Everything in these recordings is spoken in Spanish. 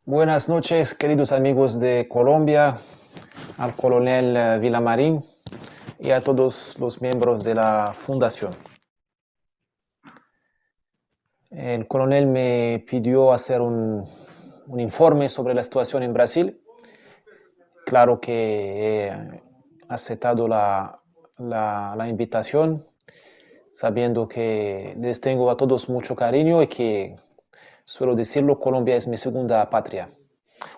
Buenas noches, queridos amigos de Colombia, al coronel Villamarín y a todos los miembros de la fundación. El coronel me pidió hacer un informe sobre la situación en Brasil. Claro que he aceptado la invitación, sabiendo que les tengo a todos mucho cariño y que, suelo decirlo, Colombia es mi segunda patria.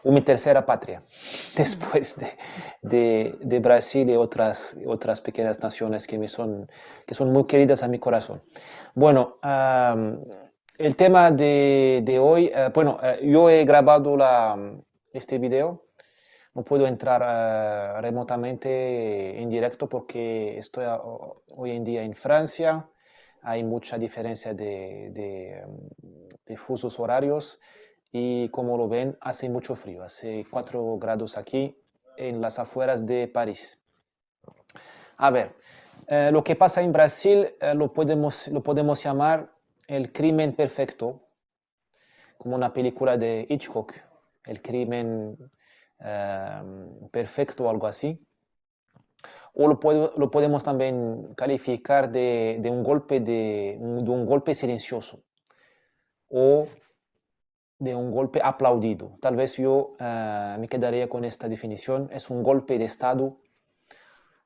O mi tercera patria, después de Brasil y otras pequeñas naciones que son muy queridas a mi corazón. Bueno, el tema de hoy, yo he grabado este video, no puedo entrar remotamente en directo porque estoy hoy en día en Francia, hay mucha diferencia de fusos horarios y como lo ven, hace mucho frío, hace 4 grados aquí en las afueras de París. A ver, lo que pasa en Brasil lo podemos llamar el crimen perfecto, como una película de Hitchcock, el crimen perfecto o algo así. O lo podemos también calificar de un golpe silencioso o de un golpe aplaudido. Tal vez yo me quedaría con esta definición. Es un golpe de Estado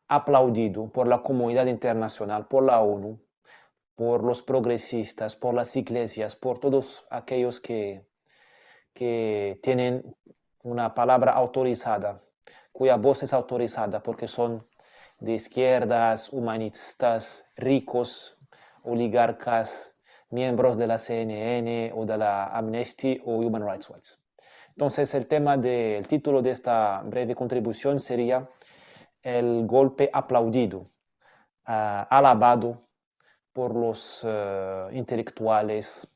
aplaudido por la comunidad internacional, por la ONU, por los progresistas, por las iglesias, por todos aquellos que tienen una palabra autorizada, cuya voz es autorizada porque son de izquierdas, humanistas, ricos, oligarcas, miembros de la CNN o de la Amnesty o Human Rights Watch. Entonces, el título de esta breve contribución sería el golpe aplaudido, alabado por los intelectuales,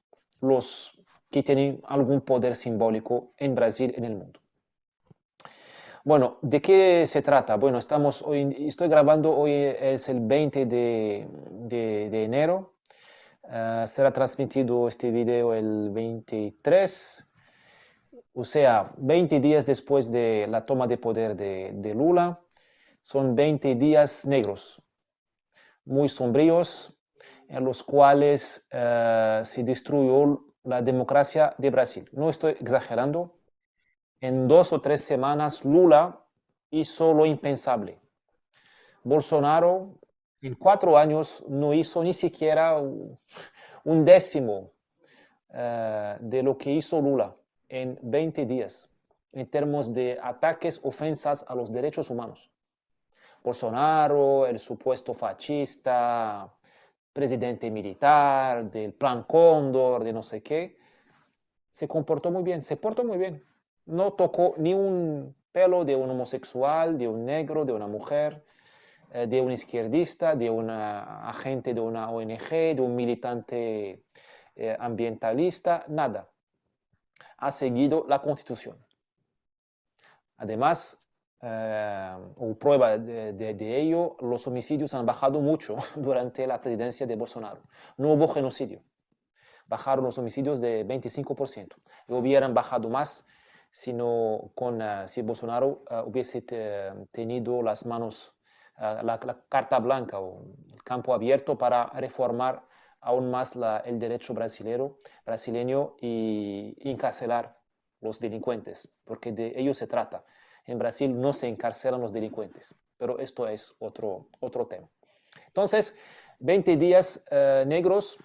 los que tienen algún poder simbólico en Brasil y en el mundo. Bueno, ¿de qué se trata? Bueno, estoy grabando hoy, es el 20 de enero. Será transmitido este video el 23, o sea, 20 días después de la toma de poder de Lula. Son 20 días negros, muy sombríos, en los cuales se destruyó la democracia de Brasil. No estoy exagerando. En 2 o 3 semanas, Lula hizo lo impensable. Bolsonaro, en 4 años, no hizo ni siquiera un décimo de lo que hizo Lula en 20 días, en términos de ataques, ofensas a los derechos humanos. Bolsonaro, el supuesto fascista, presidente militar, del plan Cóndor, de no sé qué, se comportó muy bien, se portó muy bien. No tocó ni un pelo de un homosexual, de un negro, de una mujer, de un izquierdista, de un agente de una ONG, de un militante ambientalista, nada. Ha seguido la Constitución. Además, o prueba de ello, los homicidios han bajado mucho durante la presidencia de Bolsonaro. No hubo genocidio. Bajaron los homicidios de 25%. Y hubieran bajado más si Bolsonaro hubiese tenido las manos, la carta blanca o el campo abierto para reformar aún más el derecho brasileño y encarcelar los delincuentes, porque de ello se trata. En Brasil no se encarcelan los delincuentes, pero esto es otro tema. Entonces, 20 días negros.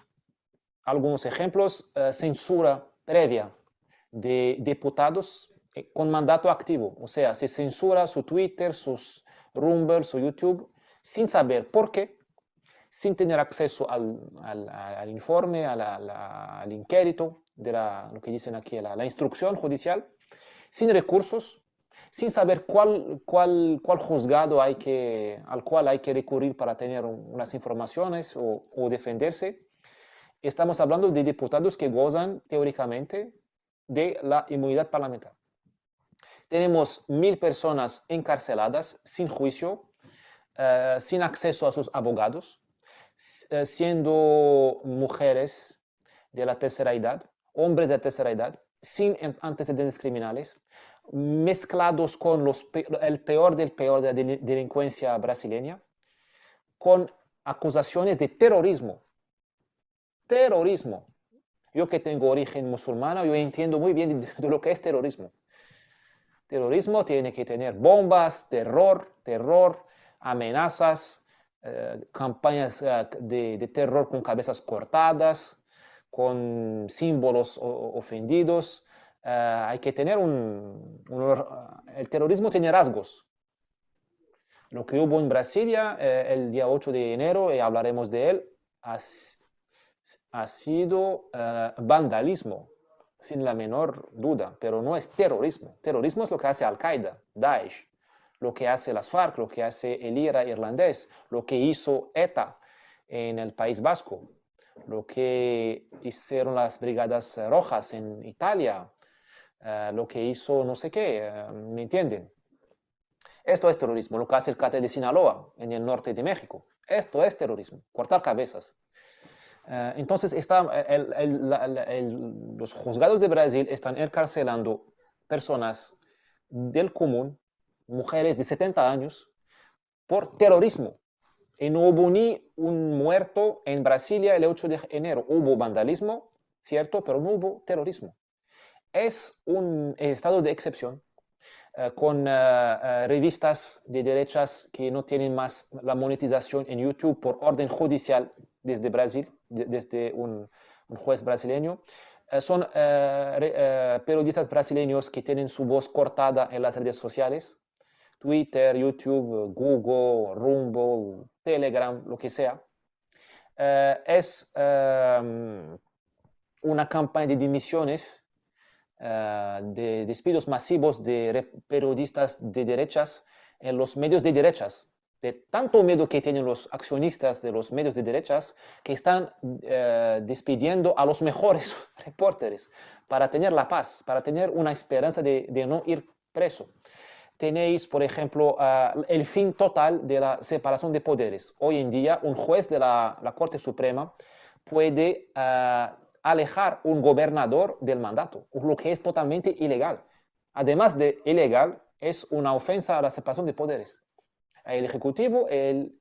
Algunos ejemplos: censura previa de diputados con mandato activo, o sea, se censura su Twitter, sus Rumble, su YouTube, sin saber por qué, sin tener acceso al informe, al inquérito, lo que dicen aquí, la instrucción judicial, sin recursos, sin saber cuál juzgado al cual hay que recurrir para tener unas informaciones o defenderse. Estamos hablando de diputados que gozan teóricamente de la inmunidad parlamentaria. Tenemos 1.000 personas encarceladas sin juicio, sin acceso a sus abogados, siendo mujeres de la tercera edad, hombres de la tercera edad, sin antecedentes criminales, mezclados con el peor del peor de la delincuencia brasileña, con acusaciones de terrorismo. Terrorismo. Yo que tengo origen musulmana, yo entiendo muy bien de lo que es terrorismo. Terrorismo tiene que tener bombas, terror, amenazas, campañas de terror con cabezas cortadas, con símbolos ofendidos. Hay que tener el terrorismo tiene rasgos. Lo que hubo en Brasilia el día 8 de enero, y hablaremos de él, ha sido vandalismo, sin la menor duda, pero no es terrorismo. Terrorismo es lo que hace Al-Qaeda, Daesh, lo que hace las FARC, lo que hace el IRA irlandés, lo que hizo ETA en el País Vasco, lo que hicieron las Brigadas Rojas en Italia, lo que hizo no sé qué, ¿me entienden? Esto es terrorismo, lo que hace el cártel de Sinaloa en el norte de México. Esto es terrorismo, cortar cabezas. Entonces, los juzgados de Brasil están encarcelando personas del común, mujeres de 70 años, por terrorismo. Y no hubo ni un muerto en Brasilia el 8 de enero. Hubo vandalismo, cierto, pero no hubo terrorismo. Es un estado de excepción con revistas de derechas que no tienen más la monetización en YouTube por orden judicial desde Brasil, desde un juez brasileño. Son periodistas brasileños que tienen su voz cortada en las redes sociales, Twitter, YouTube, Google, Rumble, Telegram, lo que sea. Es una campaña de dimisiones, de despidos masivos de periodistas de derechas en los medios de derechas, de tanto miedo que tienen los accionistas de los medios de derechas que están despidiendo a los mejores reporteros para tener la paz, para tener una esperanza de no ir preso. Tenéis, por ejemplo, el fin total de la separación de poderes. Hoy en día, un juez de la Corte Suprema puede alejar un gobernador del mandato, lo que es totalmente ilegal. Además de ilegal, es una ofensa a la separación de poderes. El ejecutivo, el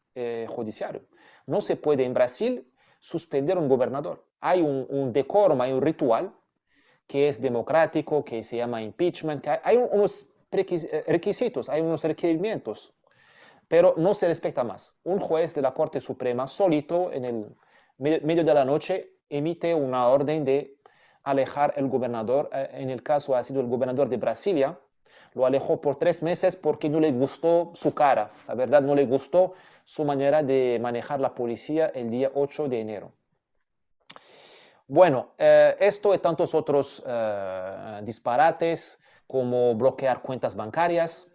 judiciario. No se puede en Brasil suspender un gobernador. Hay un decorum, hay un ritual que es democrático, que se llama impeachment, que hay unos requisitos, hay unos requerimientos, pero no se respecta más. Un juez de la Corte Suprema, solito, en el medio de la noche, emite una orden de alejar el gobernador. En el caso ha sido el gobernador de Brasilia. Lo alejó por 3 meses porque no le gustó su cara. La verdad, no le gustó su manera de manejar la policía el día 8 de enero. Bueno, esto y tantos otros disparates como bloquear cuentas bancarias,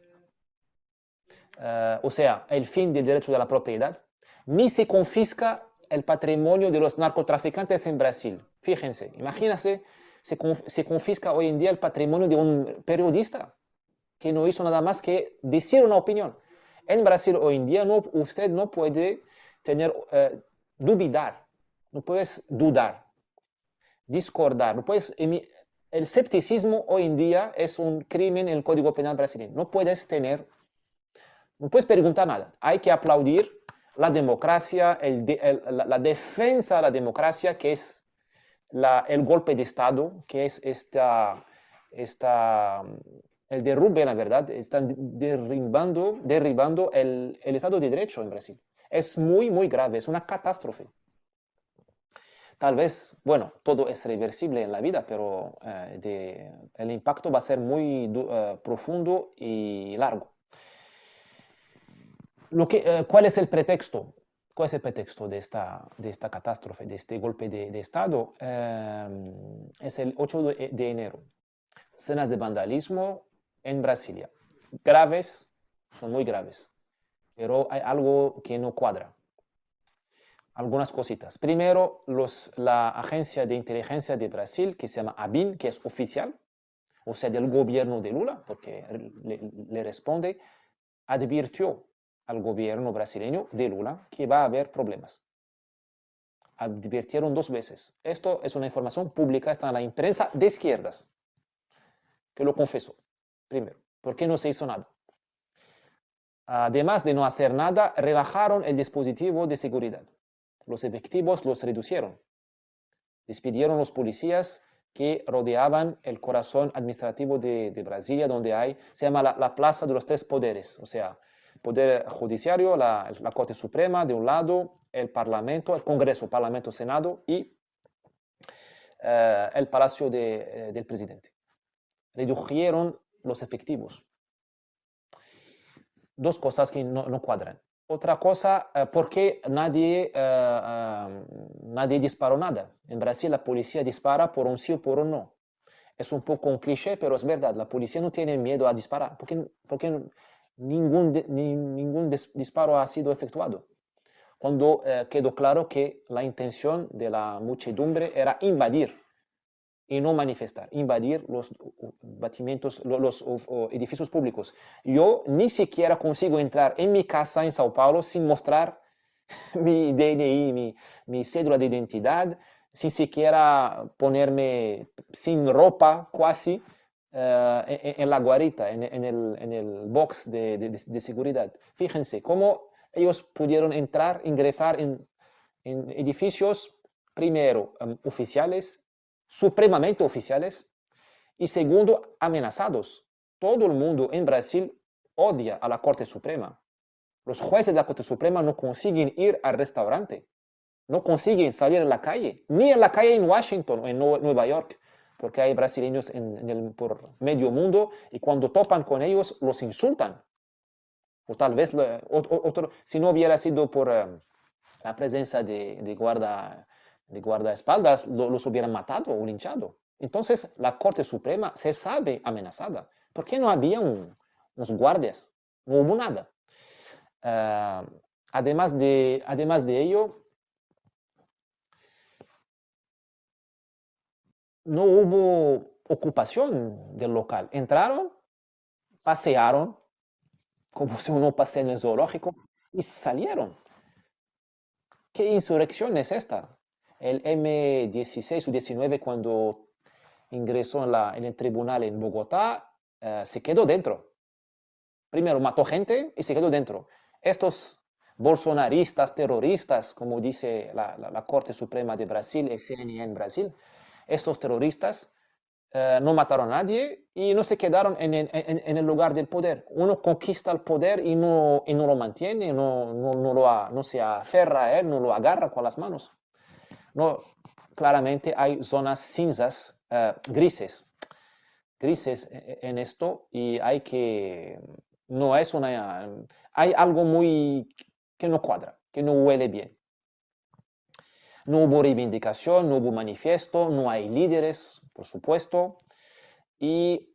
o sea, el fin del derecho de la propiedad, ni se confisca el patrimonio de los narcotraficantes en Brasil. Fíjense, imagínense, se confisca hoy en día el patrimonio de un periodista que no hizo nada más que decir una opinión. En Brasil hoy en día usted no puede tener, no puedes dudar, discordar, no puedes el escepticismo hoy en día es un crimen en el Código Penal brasileño. No puedes preguntar nada. Hay que aplaudir la democracia, la defensa de la democracia, que es el golpe de Estado, que es el derrumbe, la verdad. Están derribando el Estado de Derecho en Brasil. Es muy, muy grave, es una catástrofe. Tal vez, bueno, todo es reversible en la vida, pero el impacto va a ser muy profundo y largo. ¿Cuál es el pretexto? ¿Cuál es el pretexto de esta catástrofe, de este golpe de Estado? Es el 8 de enero. Escenas de vandalismo en Brasilia. Graves, son muy graves, pero hay algo que no cuadra. Algunas cositas. Primero, la agencia de inteligencia de Brasil, que se llama ABIN, que es oficial, o sea, del gobierno de Lula, porque le responde, advirtió al gobierno brasileño de Lula que va a haber problemas. Advirtieron 2 veces. Esto es una información pública, está en la imprensa de izquierdas. que lo confesó, primero. ¿Por qué no se hizo nada? Además de no hacer nada, relajaron el dispositivo de seguridad. Los efectivos los reducieron. Despidieron los policías que rodeaban el corazón administrativo de Brasilia, donde se llama la Plaza de los Tres Poderes, o sea, Poder Judiciario, la Corte Suprema de un lado, el Parlamento, el Congreso, Parlamento, Senado y el Palacio del Presidente. Redujeron los efectivos. Dos cosas que no cuadran. Otra cosa, ¿por qué nadie disparó nada? En Brasil la policía dispara por un sí o por un no. Es un poco un cliché, pero es verdad, la policía no tiene miedo a disparar, porque ningún disparo ha sido efectuado. Cuando quedó claro que la intención de la muchedumbre era invadir y no manifestar, invadir los edificios públicos. Yo ni siquiera consigo entrar en mi casa en Sao Paulo sin mostrar mi DNI, mi cédula de identidad, sin siquiera ponerme sin ropa casi en la guarita, en el box de seguridad. Fíjense cómo ellos pudieron ingresar en edificios, primero, oficiales, supremamente oficiales, y segundo, amenazados. Todo el mundo en Brasil odia a la Corte Suprema. Los jueces de la Corte Suprema no consiguen ir al restaurante, no consiguen salir a la calle, ni a la calle en Washington o en Nueva York, porque hay brasileños por medio mundo y cuando topan con ellos los insultan. O tal vez, si no hubiera sido por la presencia de guardaespaldas, los hubieran matado o linchado. Entonces, la Corte Suprema se sabe amenazada. ¿Por qué no había unos guardias? No hubo nada. Además de ello, no hubo ocupación del local. Entraron, pasearon, como si uno pasea en el zoológico, y salieron. ¿Qué insurrección es esta? El M16 o 19, cuando ingresó en el tribunal en Bogotá, se quedó dentro. Primero mató gente y se quedó dentro. Estos bolsonaristas, terroristas, como dice la Corte Suprema de Brasil, el CNE en Brasil, estos terroristas no mataron a nadie y no se quedaron en el lugar del poder. Uno conquista el poder y no lo mantiene, no se aferra a él, no lo agarra con las manos. No, claramente hay zonas cinzas, grises en esto y hay algo muy que no cuadra, que no huele bien. No hubo reivindicación, no hubo manifiesto, no hay líderes, por supuesto, y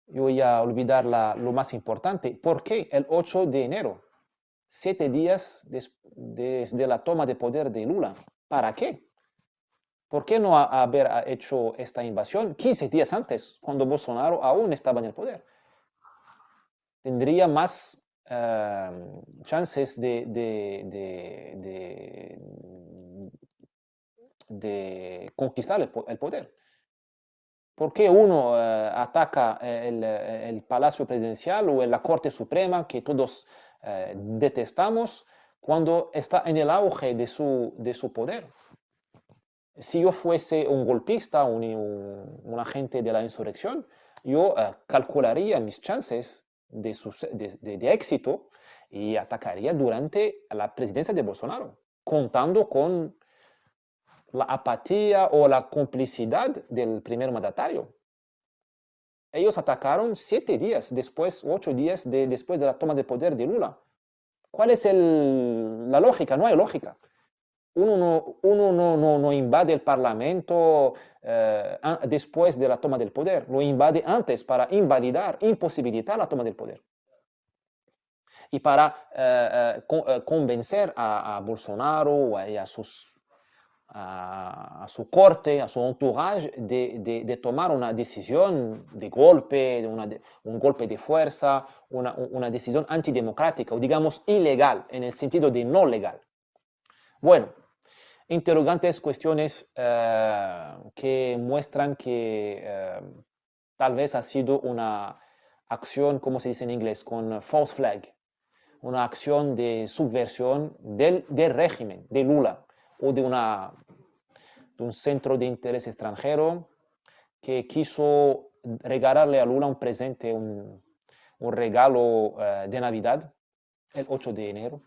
yo voy a olvidar lo más importante. ¿Por qué el 8 de enero? 7 días desde la toma de poder de Lula. ¿Para qué? ¿Por qué no haber hecho esta invasión 15 días antes, cuando Bolsonaro aún estaba en el poder? Tendría más chances de conquistar el poder. ¿Por qué uno ataca el Palacio Presidencial o la Corte Suprema, que todos detestamos, cuando está en el auge de su poder? Si yo fuese un golpista, un agente de la insurrección, yo calcularía mis chances de éxito y atacaría durante la presidencia de Bolsonaro, contando con la apatía o la complicidad del primer mandatario. Ellos atacaron 7 días después, 8 días después de la toma de poder de Lula. ¿Cuál es la lógica? No hay lógica. Uno no invade el Parlamento después de la toma del poder, lo invade antes para invalidar, imposibilitar la toma del poder. Y para convencer a Bolsonaro y a su corte, a su entourage, de tomar una decisión de golpe, un golpe de fuerza, una decisión antidemocrática, o digamos ilegal, en el sentido de no legal. Bueno, interrogantes, cuestiones que muestran que tal vez ha sido una acción, como se dice en inglés, con false flag, una acción de subversión del régimen, de Lula, o de un centro de interés extranjero que quiso regalarle a Lula un presente, un regalo de Navidad, el 8 de enero,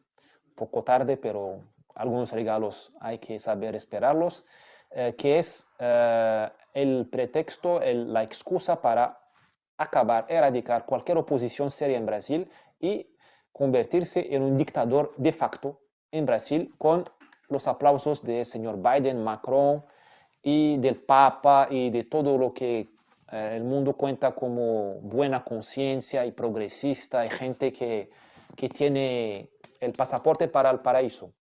poco tarde, pero algunos regalos hay que saber esperarlos, que es el pretexto, la excusa para acabar, erradicar cualquier oposición seria en Brasil y convertirse en un dictador de facto en Brasil con los aplausos del señor Biden, Macron y del Papa y de todo lo que el mundo cuenta como buena conciencia y progresista y gente que tiene el pasaporte para el paraíso.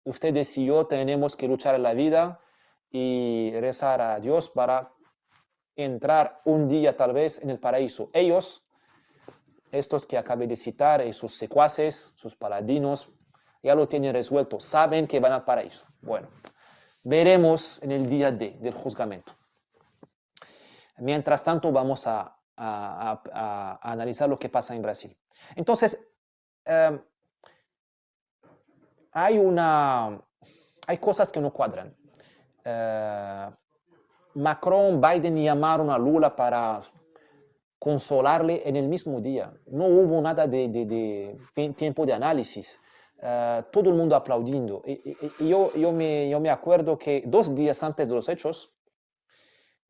Ustedes y yo tenemos que luchar en la vida y rezar a Dios para entrar un día tal vez en el paraíso. Ellos, estos que acabé de citar, y sus secuaces, sus paladinos, ya lo tienen resuelto, saben que van al paraíso. Bueno, veremos en el día del juzgamiento. Mientras tanto, vamos a analizar lo que pasa en Brasil. Entonces, hay cosas que no cuadran. Macron, Biden llamaron a Lula para consolarle en el mismo día. No hubo nada de tiempo de análisis. Todo el mundo aplaudiendo. Y yo me acuerdo que 2 días antes de los hechos,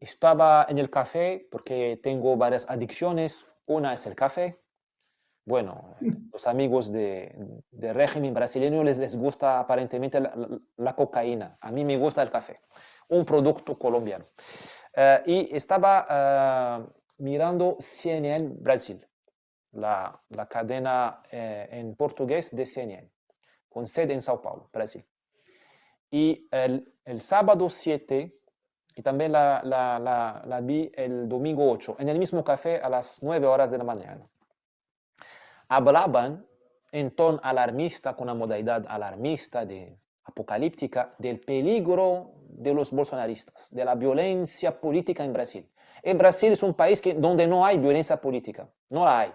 estaba en el café porque tengo varias adicciones. Una es el café. Bueno, los amigos del régimen brasileño les gusta aparentemente la cocaína. A mí me gusta el café, un producto colombiano. Y estaba mirando CNN Brasil, la cadena en portugués de CNN, con sede en Sao Paulo, Brasil. Y el sábado 7, y también la vi el domingo 8, en el mismo café a las 9 horas de la mañana. Hablaban en tono alarmista, con una modalidad alarmista, apocalíptica, del peligro de los bolsonaristas, de la violencia política en Brasil. En Brasil es un país donde no hay violencia política, no la hay.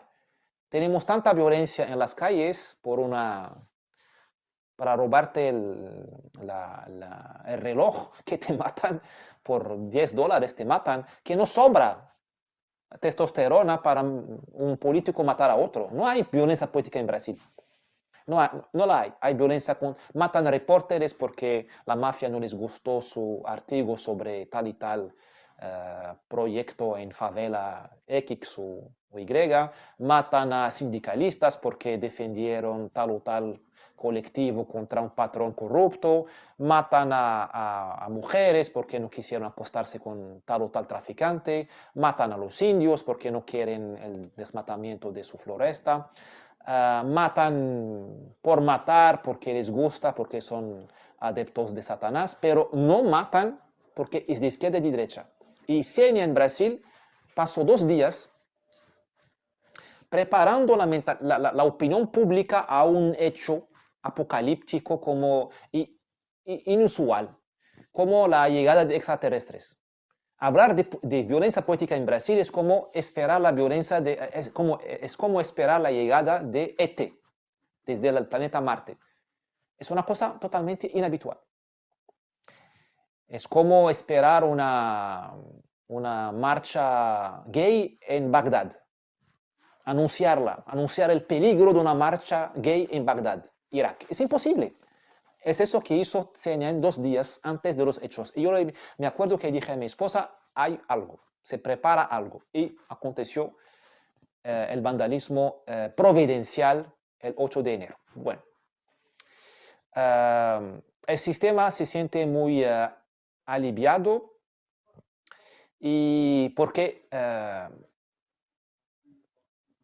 Tenemos tanta violencia en las calles para robarte el reloj, que te matan por $10, te matan, que no sobra testosterona para un político matar a otro. No hay violencia política en Brasil. No la hay. Hay violencia matan reporteros porque la mafia no les gustó su artículo sobre tal y tal proyecto en favela X o Y. Matan a sindicalistas porque defendieron tal o tal colectivo contra un patrón corrupto. Matan a mujeres porque no quisieron acostarse con tal o tal traficante. Matan a los indios porque no quieren el desmatamiento de su floresta. Matan por matar porque les gusta, porque son adeptos de Satanás, pero no matan porque es de izquierda y de derecha. Y CNN en Brasil pasó 2 días preparando la opinión pública a un hecho apocalíptico como inusual, como la llegada de extraterrestres. Hablar de violencia política en Brasil es como esperar la violencia es como esperar la llegada de ET desde el planeta Marte. Es una cosa totalmente inhabitual. Es como esperar una marcha gay en Bagdad. Anunciar el peligro de una marcha gay en Bagdad, Irak. Es imposible. Es eso que hizo CNN 2 días antes de los hechos. Y yo me acuerdo que dije a mi esposa, hay algo, se prepara algo. Y aconteció el vandalismo providencial el 8 de enero. Bueno, el sistema se siente muy aliviado y porque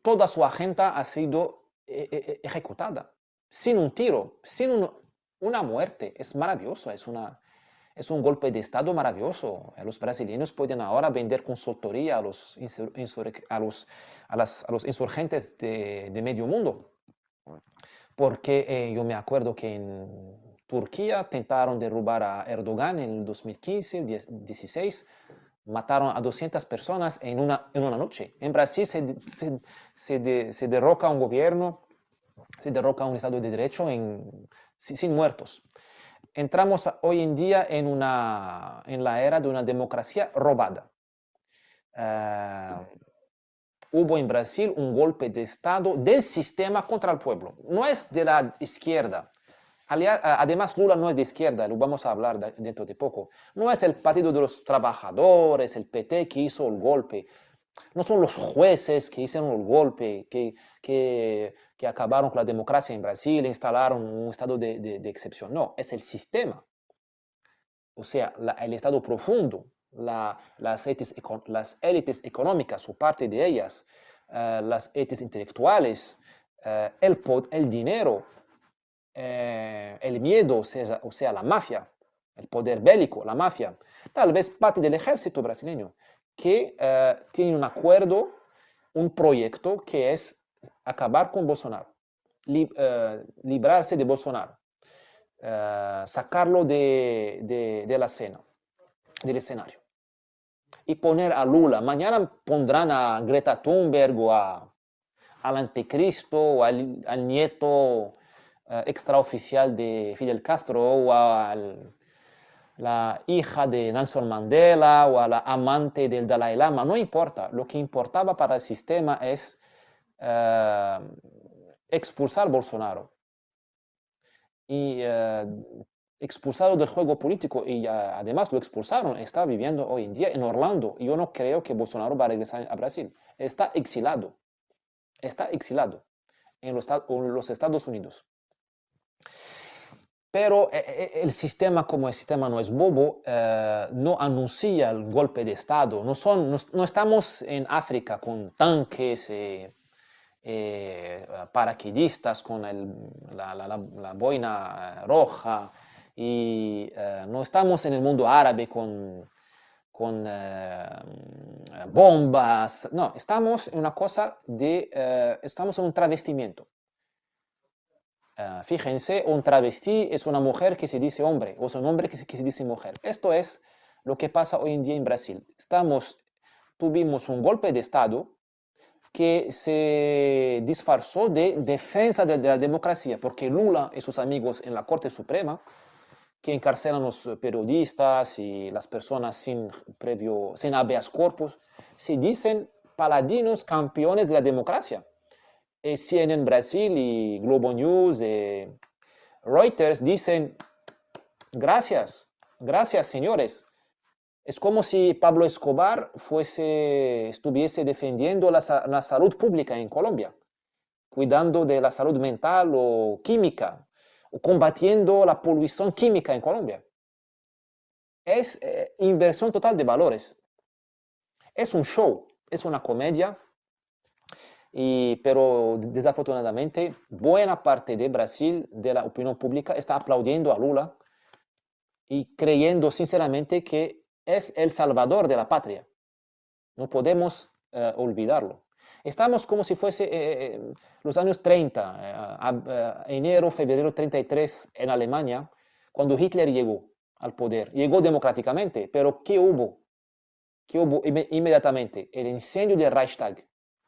toda su agenda ha sido ejecutada sin un tiro, sin una muerte. Es maravilloso, es un golpe de Estado maravilloso. Los brasileños pueden ahora vender consultoría a los insurgentes de medio mundo. Porque yo me acuerdo que Turquía tentaron derrubar a Erdogan en el 2015, 16, mataron a 200 personas en una noche. En Brasil se derroca un gobierno, se derroca un Estado de Derecho sin muertos. Entramos hoy en día en la era de una democracia robada. Hubo en Brasil un golpe de Estado del sistema contra el pueblo. No es de la izquierda. Además, Lula no es de izquierda, lo vamos a hablar dentro de poco. No es el Partido de los Trabajadores, el PT, que hizo el golpe. No son los jueces que hicieron el golpe, que acabaron con la democracia en Brasil, instalaron un estado de excepción. No, es el sistema. O sea, el estado profundo, las élites económicas o parte de ellas, las élites intelectuales, el dinero, el miedo, o sea, la mafia, el poder bélico, la mafia, tal vez parte del ejército brasileño, que tiene un acuerdo, un proyecto que es acabar con Bolsonaro, librarse de Bolsonaro, sacarlo de la escena, del escenario, y poner a Lula. Mañana pondrán a Greta Thunberg o al anticristo o al nieto extraoficial de Fidel Castro o a la hija de Nelson Mandela o a la amante del Dalai Lama, no importa. Lo que importaba para el sistema es expulsar a Bolsonaro y expulsarlo del juego político, y además lo expulsaron. Está viviendo hoy en día en Orlando. Yo no creo que Bolsonaro va a regresar a Brasil. Está exilado en los Estados Unidos. Pero el sistema, como el sistema no es bobo, no anuncia el golpe de Estado. No estamos en África con tanques, paracaidistas con la boina roja, y no estamos en el mundo árabe con bombas. No, estamos en una cosa estamos en un travestimiento. Fíjense, un travesti es una mujer que se dice hombre, o es un hombre que se dice mujer. Esto es lo que pasa hoy en día en Brasil. Tuvimos un golpe de Estado que se disfrazó de defensa de la democracia, porque Lula y sus amigos en la Corte Suprema, que encarcelan a los periodistas y las personas sin habeas corpus, se dicen paladinos, campeones de la democracia. CNN Brasil y Globo News, Reuters dicen, gracias señores. Es como si Pablo Escobar estuviese defendiendo la salud pública en Colombia, cuidando de la salud mental o química, o combatiendo la polución química en Colombia. Es inversión total de valores. Es un show, es una comedia. Pero desafortunadamente buena parte de Brasil, de la opinión pública, está aplaudiendo a Lula y creyendo sinceramente que es el salvador de la patria. No podemos olvidarlo. Estamos como si fuese los años 30, enero, febrero 33 en Alemania, cuando Hitler llegó al poder. Llegó democráticamente, pero ¿qué hubo? ¿Qué hubo inmediatamente? El incendio del Reichstag.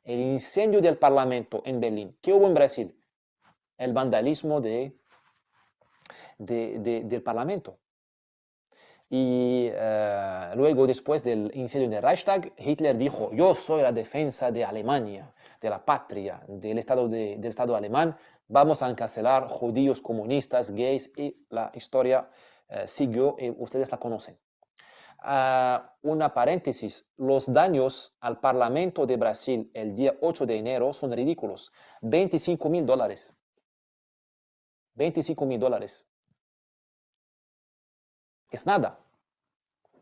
El incendio del Parlamento en Berlín. ¿Qué hubo en Brasil? El vandalismo del Parlamento. Y luego, después del incendio del Reichstag, Hitler dijo, yo soy la defensa de Alemania, de la patria, del Estado alemán. Vamos a encarcelar judíos, comunistas, gays, y la historia siguió, y ustedes la conocen. Una paréntesis, los daños al Parlamento de Brasil el día 8 de enero son ridículos. $25,000. $25,000. Es nada.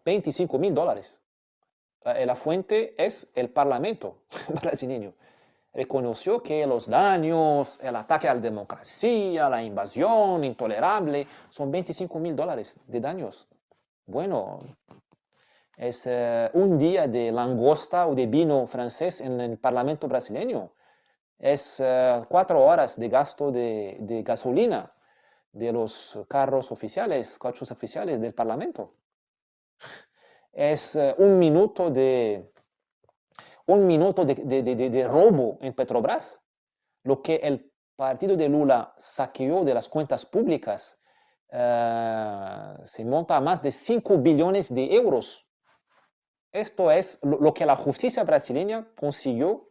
$25,000. La fuente es el Parlamento brasileño. Reconoció que los daños, el ataque a la democracia, la invasión intolerable, son $25,000 de daños. Bueno, es un día de langosta o de vino francés en el Parlamento brasileño. Es 4 horas de gasto de gasolina, de los carros oficiales, coches oficiales del Parlamento. Es un minuto de robo en Petrobras. Lo que el partido de Lula saqueó de las cuentas públicas se monta a más de 5 billones de euros. Esto es lo que la justicia brasileña consiguió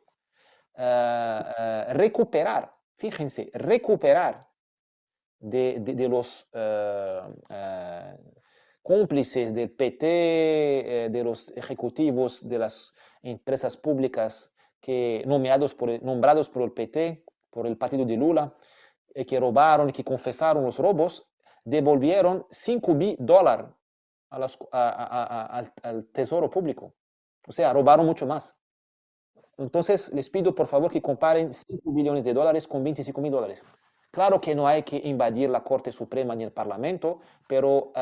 recuperar, fíjense, recuperar de los cómplices del PT, de los ejecutivos de las empresas públicas nombrados por el PT, por el partido de Lula, que robaron y que confesaron los robos, devolvieron 5 $5 al tesoro público. O sea, robaron mucho más. Entonces, les pido por favor que comparen 5 billones de dólares con 25 mil dólares. Claro que no hay que invadir la Corte Suprema ni el Parlamento, pero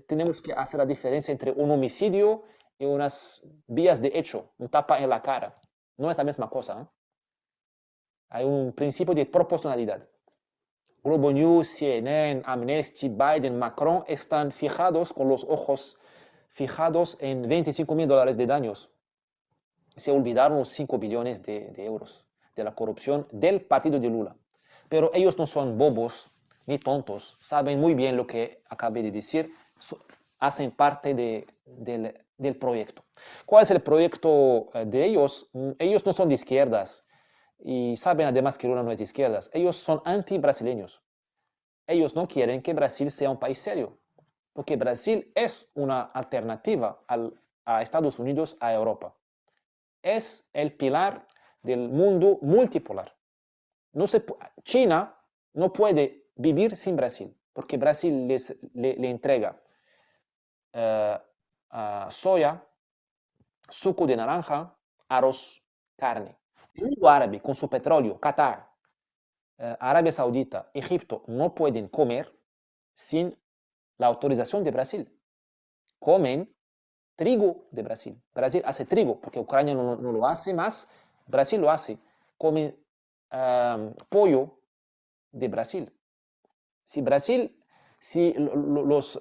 tenemos que hacer la diferencia entre un homicidio y unas vías de hecho, un tapa en la cara. No es la misma cosa. ¿Eh? Hay un principio de proporcionalidad. Globo News, CNN, Amnesty, Biden, Macron están fijados con los ojos fijados en 25 mil dólares de daños. Se olvidaron los 5 billones de euros de la corrupción del partido de Lula. Pero ellos no son bobos ni tontos, saben muy bien lo que acabé de decir, hacen parte del proyecto. ¿Cuál es el proyecto de ellos? Ellos no son de izquierdas y saben además que Lula no es de izquierdas. Ellos son anti-brasileños. Ellos no quieren que Brasil sea un país serio, porque Brasil es una alternativa a Estados Unidos, a Europa. Es el pilar del mundo multipolar. China no puede vivir sin Brasil, porque Brasil le entrega soya, suco de naranja, arroz, carne. El mundo árabe con su petróleo, Qatar, Arabia Saudita, Egipto, no pueden comer sin la autorización de Brasil. Comen trigo de Brasil. Brasil hace trigo, porque Ucrania no lo hace más, Brasil lo hace. Comen pollo de Brasil. Si los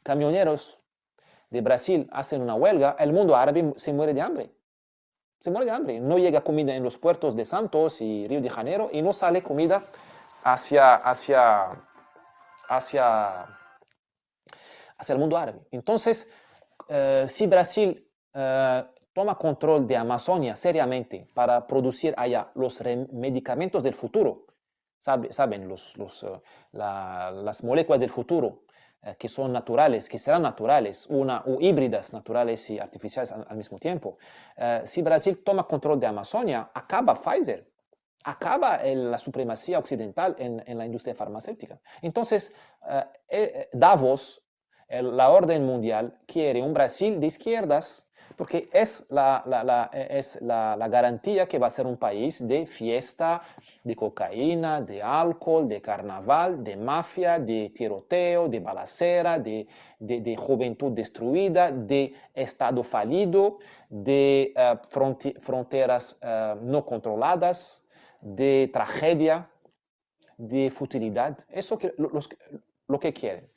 camioneros de Brasil hacen una huelga, el mundo árabe se muere de hambre. Se muere de hambre. No llega comida en los puertos de Santos y Río de Janeiro y no sale comida hacia el mundo árabe. Entonces, si Brasil toma control de Amazonia seriamente para producir allá los medicamentos del futuro, saben, las moléculas del futuro, que son naturales, que serán naturales, o híbridas, naturales y artificiales al mismo tiempo. Si Brasil toma control de Amazonia, acaba Pfizer, acaba la supremacía occidental en la industria farmacéutica. Entonces, Davos, la orden mundial, quiere un Brasil de izquierdas, porque es la garantía que va a ser un país de fiesta, de cocaína, de alcohol, de carnaval, de mafia, de tiroteo, de balacera, de juventud destruida, de Estado fallido, de fronteras no controladas, de tragedia, de futilidad. Eso lo que quieren.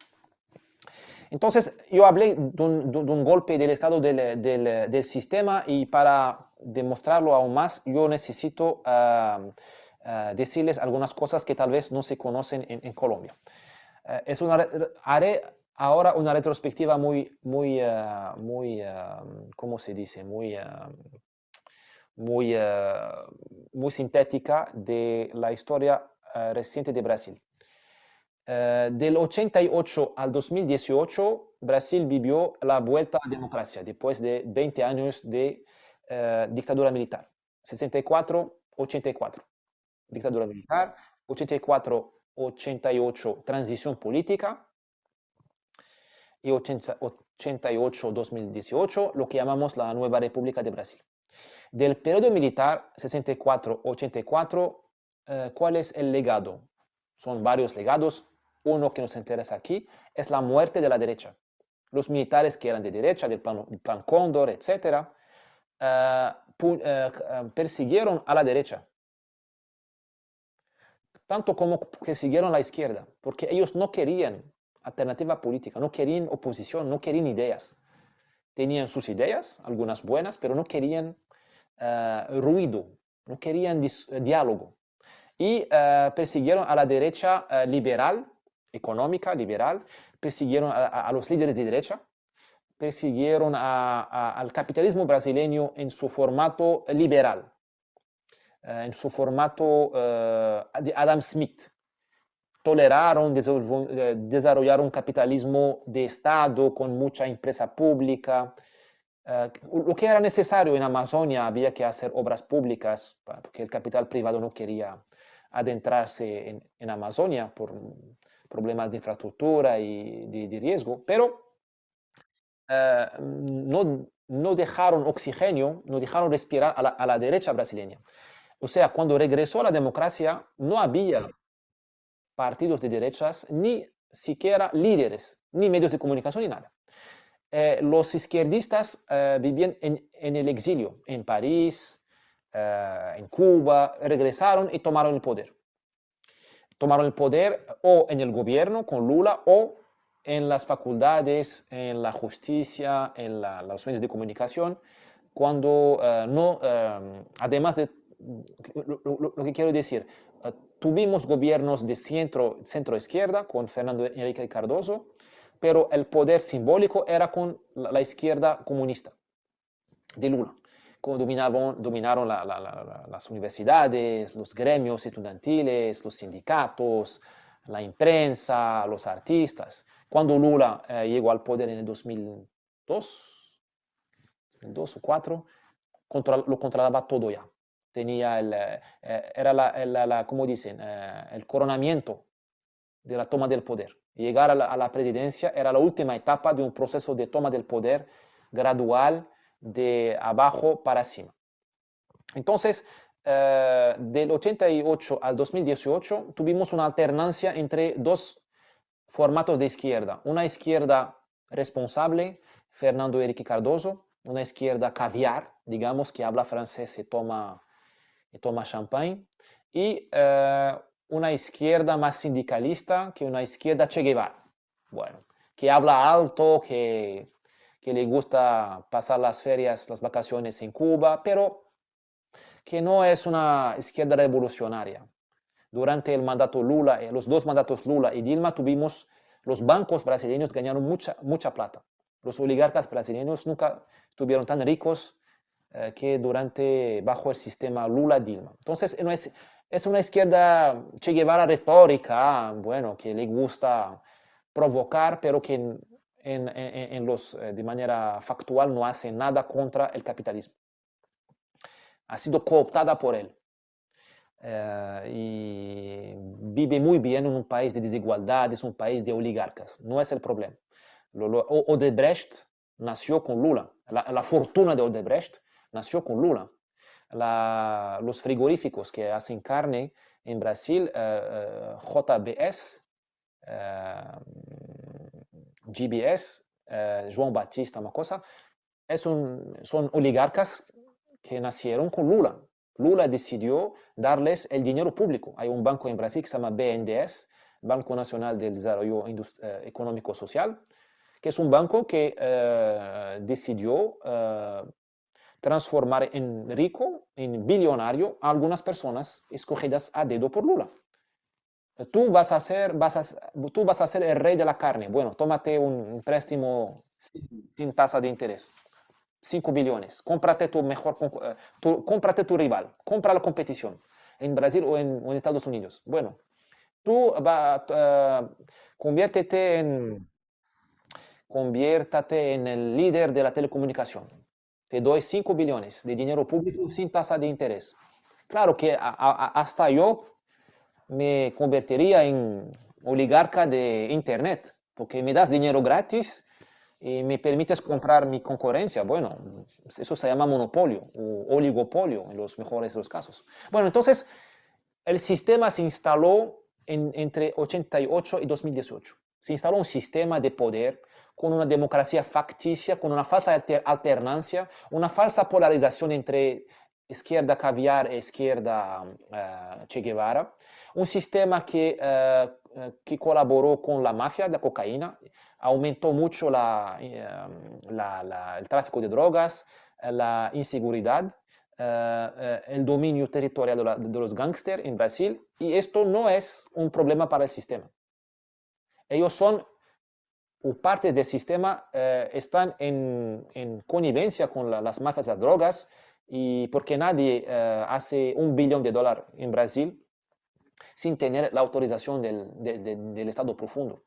Entonces, yo hablé de un golpe del estado del sistema y para demostrarlo aún más, yo necesito decirles algunas cosas que tal vez no se conocen en Colombia. Haré ahora una retrospectiva muy ¿cómo se dice? Muy sintética de la historia reciente de Brasil. Del 88 al 2018, Brasil vivió la vuelta a la democracia después de 20 años de dictadura militar. 64-84, dictadura militar, 84-88, transición política, y 88-2018, lo que llamamos la nueva República de Brasil. Del periodo militar 64-84, ¿cuál es el legado? Son varios legados. Uno que nos interesa aquí es la muerte de la derecha. Los militares que eran de derecha, del plan Cóndor, etc., persiguieron a la derecha. tanto como que siguieron la izquierda, porque ellos no querían alternativa política, no querían oposición, no querían ideas. Tenían sus ideas, algunas buenas, pero no querían ruido, no querían diálogo. Y persiguieron a la derecha liberal, económica, liberal, persiguieron a los líderes de derecha, persiguieron al capitalismo brasileño en su formato liberal, en su formato de Adam Smith. Toleraron, desarrollaron un capitalismo de Estado con mucha empresa pública. Lo que era necesario en Amazonia, había que hacer obras públicas, porque el capital privado no quería adentrarse en Amazonia por problemas de infraestructura y de riesgo, pero no dejaron oxígeno, no dejaron respirar a la derecha brasileña. O sea, cuando regresó la democracia, no había partidos de derechas, ni siquiera líderes, ni medios de comunicación, ni nada. Los izquierdistas vivían en el exilio, en París, en Cuba, regresaron y tomaron el poder. Tomaron el poder o en el gobierno con Lula o en las facultades, en la justicia, en los medios de comunicación, cuando no, además de, lo que quiero decir, tuvimos gobiernos de centro izquierda con Fernando Henrique Cardoso, pero el poder simbólico era con la izquierda comunista de Lula. Dominaron las universidades, los gremios estudiantiles, los sindicatos, la imprensa, los artistas. Cuando Lula llegó al poder en el 2002, 2002 o 2004, lo controlaba todo ya. Tenía era como dicen, el coronamiento de la toma del poder. Llegar a la presidencia era la última etapa de un proceso de toma del poder gradual de abajo para cima. Entonces, del 88 al 2018 tuvimos una alternancia entre dos formatos de izquierda. Una izquierda responsable, Fernando Henrique Cardoso, una izquierda caviar, digamos, que habla francés y toma champagne, y una izquierda más sindicalista que una izquierda Che Guevara. Bueno, que habla alto, que le gusta pasar las ferias, las vacaciones en Cuba, pero que no es una izquierda revolucionaria. Durante el mandato Lula, los dos mandatos Lula y Dilma, los bancos brasileños ganaron mucha plata. Los oligarcas brasileños nunca estuvieron tan ricos que bajo el sistema Lula-Dilma. Entonces, es una izquierda Che Guevara retórica, bueno, que le gusta provocar, pero que de manera factual no hace nada contra el capitalismo. Ha sido cooptada por él. Y vive muy bien en un país de desigualdades, un país de oligarcas. No es el problema. Odebrecht nació con Lula. La fortuna de Odebrecht nació con Lula. Los frigoríficos que hacen carne en Brasil, JBS, GBS, João Batista, una cosa, son oligarcas que nacieron con Lula. Lula decidió darles el dinero público. Hay un banco en Brasil que se llama BNDES, Banco Nacional del Desarrollo Económico Social, que es un banco que decidió transformar en rico, en billonario, a algunas personas escogidas a dedo por Lula. Tú vas a ser el rey de la carne. Bueno, tómate un préstamo sin tasa de interés. 5 billones. Cómprate cómprate tu rival. Compra la competición en Brasil o en Estados Unidos. Bueno, tú conviértete en el líder de la telecomunicación. Te doy 5 billones de dinero público sin tasa de interés. Claro que hasta yo me convertiría en oligarca de Internet, porque me das dinero gratis y me permites comprar mi concurrencia. Bueno, eso se llama monopolio o oligopolio en los mejores de los casos. Bueno, entonces el sistema se instaló entre 88 y 2018. Se instaló un sistema de poder con una democracia facticia, con una falsa alternancia, una falsa polarización entre izquierda caviar e izquierda Che Guevara, un sistema que colaboró con la mafia de cocaína, aumentó mucho el tráfico de drogas, la inseguridad, el dominio territorial de los gángsters en Brasil, y esto no es un problema para el sistema. Ellos son o partes del sistema están en connivencia con las mafias de las drogas, y porque nadie hace $1 billón en Brasil sin tener la autorización del Estado profundo.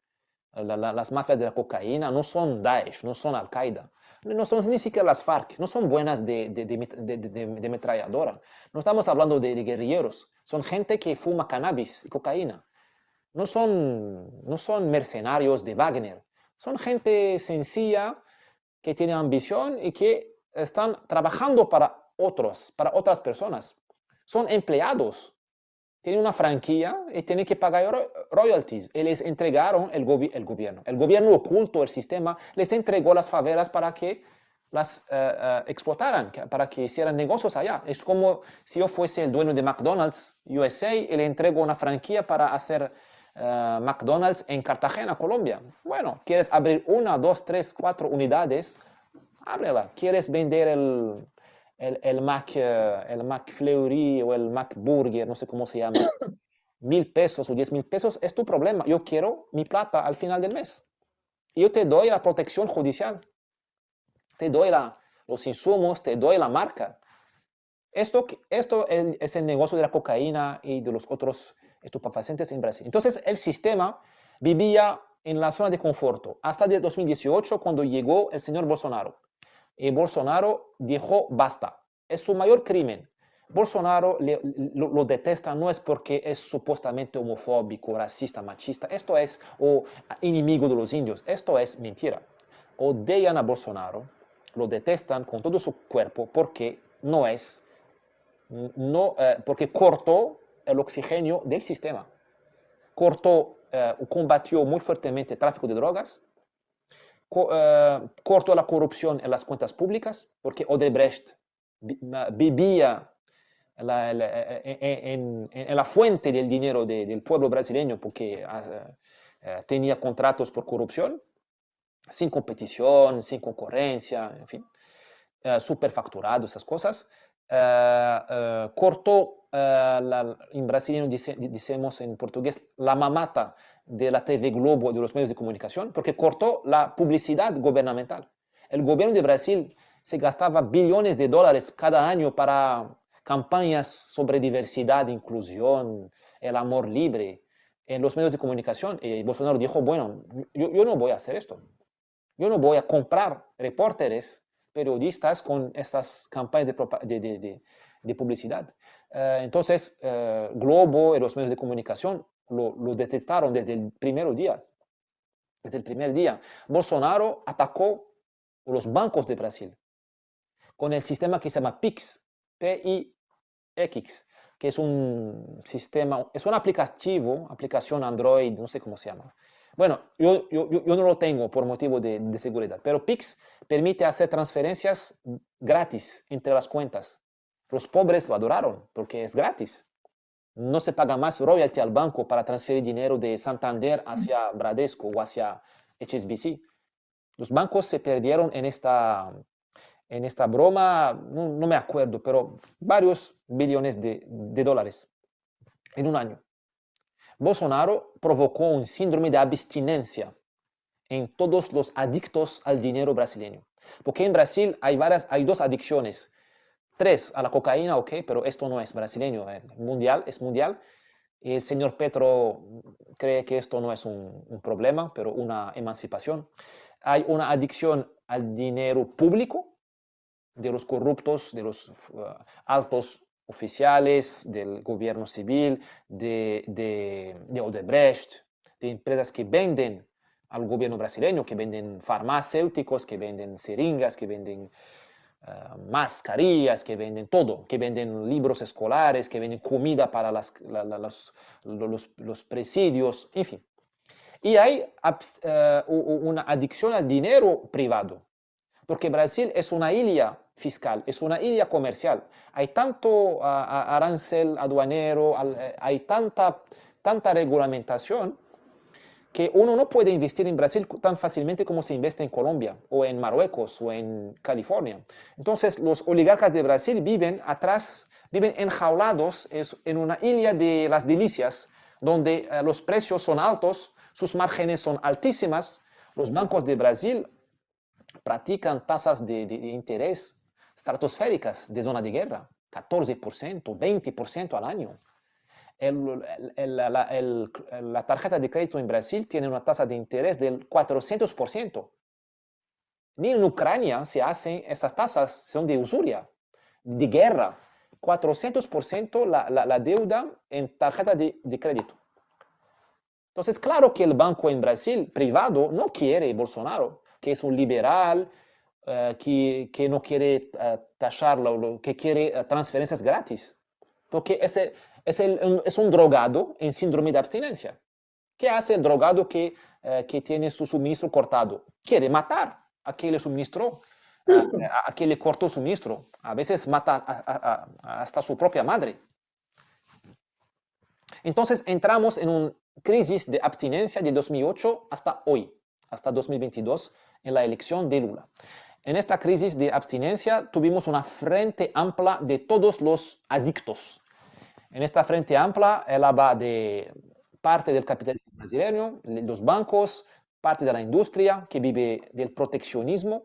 Las mafias de la cocaína no son Daesh, no son Al-Qaeda, no son ni siquiera las FARC, no son buenas de metralladora. No estamos hablando de guerrilleros, son gente que fuma cannabis y cocaína. No son mercenarios de Wagner, son gente sencilla que tiene ambición y que están trabajando para otras personas. Son empleados, tienen una franquicia y tienen que pagar royalties. Y les entregaron el gobierno. El gobierno oculto, el sistema, les entregó las favelas para que las explotaran, para que hicieran negocios allá. Es como si yo fuese el dueño de McDonald's USA y le entrego una franquicia para hacer McDonald's en Cartagena, Colombia. Bueno, ¿quieres abrir 1, 2, 3, 4 unidades? Ábrela. ¿Quieres vender el McFlurry o el McBurger, no sé cómo se llama, 1,000 pesos o 10,000 pesos? Es tu problema. Yo quiero mi plata al final del mes. Y yo te doy la protección judicial. Te doy los insumos, te doy la marca. Esto es el negocio de la cocaína y de los otros estupefacientes en Brasil. Entonces, el sistema vivía en la zona de confort hasta el 2018, cuando llegó el señor Bolsonaro. Y Bolsonaro dijo, basta, es su mayor crimen. Bolsonaro lo detesta, no es porque es supuestamente homofóbico, racista, machista, esto es, o enemigo de los indios, esto es mentira. Odian a Bolsonaro, lo detestan con todo su cuerpo porque porque cortó el oxígeno del sistema, combatió muy fuertemente el tráfico de drogas, cortó la corrupción en las cuentas públicas, porque Odebrecht vivía en la fuente del dinero del pueblo brasileño, porque tenía contratos por corrupción, sin competición, sin concurrencia, en fin, superfacturado, esas cosas. Cortó, en brasileño decimos en portugués, la mamata de la TV Globo, de los medios de comunicación, porque cortó la publicidad gubernamental. El gobierno de Brasil se gastaba billones de dólares cada año para campañas sobre diversidad, inclusión, el amor libre en los medios de comunicación. Y Bolsonaro dijo, bueno, yo no voy a hacer esto. Yo no voy a comprar reporteros, periodistas con estas campañas de publicidad. Entonces, Globo y los medios de comunicación lo detestaron desde el primer día. Desde el primer día. Bolsonaro atacó los bancos de Brasil con el sistema que se llama PIX, P-I-X, que es un sistema, es un aplicación Android, no sé cómo se llama. Bueno, yo no lo tengo por motivo de seguridad, pero Pix permite hacer transferencias gratis entre las cuentas. Los pobres lo adoraron porque es gratis. No se paga más royalty al banco para transferir dinero de Santander hacia Bradesco o hacia HSBC. Los bancos se perdieron en esta broma, no me acuerdo, pero varios billones de dólares en un año. Bolsonaro provocó un síndrome de abstinencia en todos los adictos al dinero brasileño. Porque en Brasil hay 2 adicciones. 3 a la cocaína, ok, pero esto no es brasileño, es mundial. El señor Petro cree que esto no es un problema, pero una emancipación. Hay una adicción al dinero público de los corruptos, de los altos oficiales, del gobierno civil, de Odebrecht, de empresas que venden al gobierno brasileño, que venden farmacéuticos, que venden seringas, que venden mascarillas, que venden todo, que venden libros escolares, que venden comida para los presidios, en fin. Y hay una adicción al dinero privado, porque Brasil es una isla fiscal, es una isla comercial. Hay tanto arancel aduanero, hay tanta regulamentación que uno no puede investir en Brasil tan fácilmente como se investe en Colombia o en Marruecos o en California. Entonces, los oligarcas de Brasil viven atrás, viven enjaulados en una isla de las delicias, donde los precios son altos, sus márgenes son altísimas. Los bancos de Brasil practican tasas de interés estratosféricas de zona de guerra, 14%, 20% al año. La tarjeta de crédito en Brasil tiene una tasa de interés del 400%. Ni en Ucrania se hacen esas tasas, son de usuria, de guerra. 400% la deuda en tarjeta de crédito. Entonces, claro que el banco en Brasil privado no quiere Bolsonaro, que es un liberal, que no quiere taxarlo, que quiere transferencias gratis. Porque es un drogado en síndrome de abstinencia. ¿Qué hace el drogado que tiene su suministro cortado? Quiere matar a quien le suministró, a quien le cortó su suministro. A veces mata hasta su propia madre. Entonces entramos en una crisis de abstinencia de 2008 hasta hoy, hasta 2022, en la elección de Lula. En esta crisis de abstinencia tuvimos una frente amplia de todos los adictos. En esta frente amplia, él habla de parte del capitalismo brasileño, los bancos, parte de la industria que vive del proteccionismo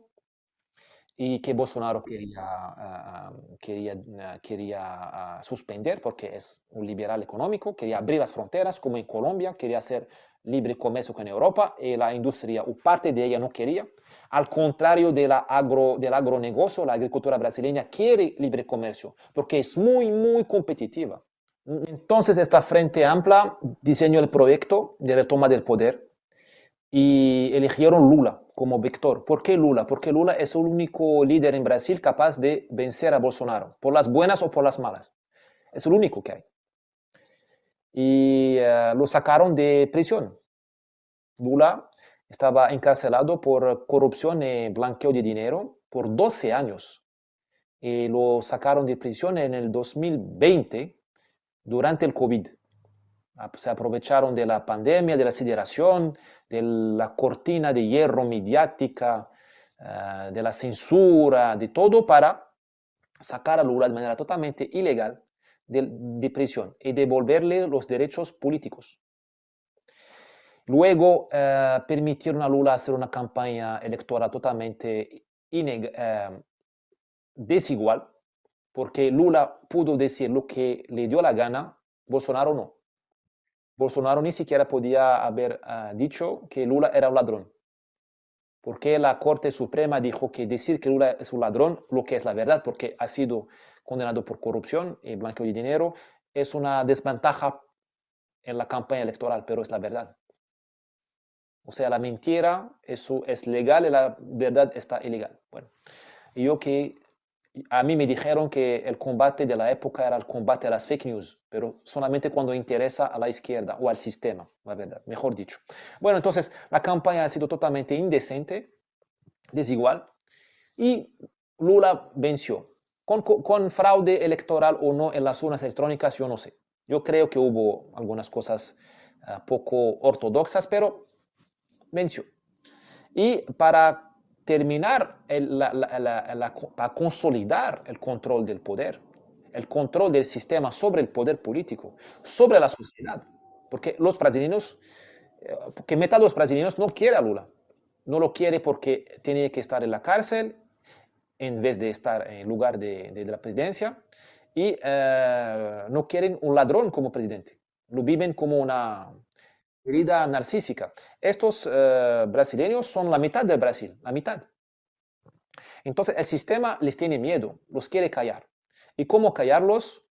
y que Bolsonaro quería suspender porque es un liberal económico, quería abrir las fronteras como en Colombia, quería hacer libre comercio con Europa y la industria, o parte de ella no quería. Al contrario del agronegocio, la agricultura brasileña quiere libre comercio porque es muy, muy competitiva. Entonces, esta Frente Amplia diseñó el proyecto de retoma del poder y eligieron Lula como vector. ¿Por qué Lula? Porque Lula es el único líder en Brasil capaz de vencer a Bolsonaro, por las buenas o por las malas. Es el único que hay. Y lo sacaron de prisión. Lula estaba encarcelado por corrupción y blanqueo de dinero por 12 años. Y lo sacaron de prisión en el 2020 durante el COVID. Se aprovecharon de la pandemia, de la aceleración, de la cortina de hierro mediática, de la censura, de todo para sacar a Lula de manera totalmente ilegal de prisión y devolverle los derechos políticos. Luego permitieron a Lula hacer una campaña electoral totalmente desigual, porque Lula pudo decir lo que le dio la gana, Bolsonaro no. Bolsonaro ni siquiera podía haber dicho que Lula era un ladrón, porque la Corte Suprema dijo que decir que Lula es un ladrón, lo que es la verdad, porque ha sido condenado por corrupción y blanqueo de dinero, es una desventaja en la campaña electoral, pero es la verdad. O sea, la mentira es legal y la verdad está ilegal. Bueno, yo que a mí me dijeron que el combate de la época era el combate a las fake news, pero solamente cuando interesa a la izquierda o al sistema, la verdad, mejor dicho. Bueno, entonces la campaña ha sido totalmente indecente, desigual, y Lula venció. Con fraude electoral o no en las urnas electrónicas, yo no sé. Yo creo que hubo algunas cosas poco ortodoxas, pero venció. Y para terminar, para consolidar el control del poder, el control del sistema sobre el poder político, sobre la sociedad. Porque los brasileños, que meta a los brasileños no quiere a Lula. No lo quiere porque tiene que estar en la cárcel en vez de estar en lugar de la presidencia. Y no quieren un ladrón como presidente. Lo viven como una herida narcísica. Estos brasileños son la mitad del Brasil, la mitad. Entonces el sistema les tiene miedo, los quiere callar. ¿Y cómo callarlos?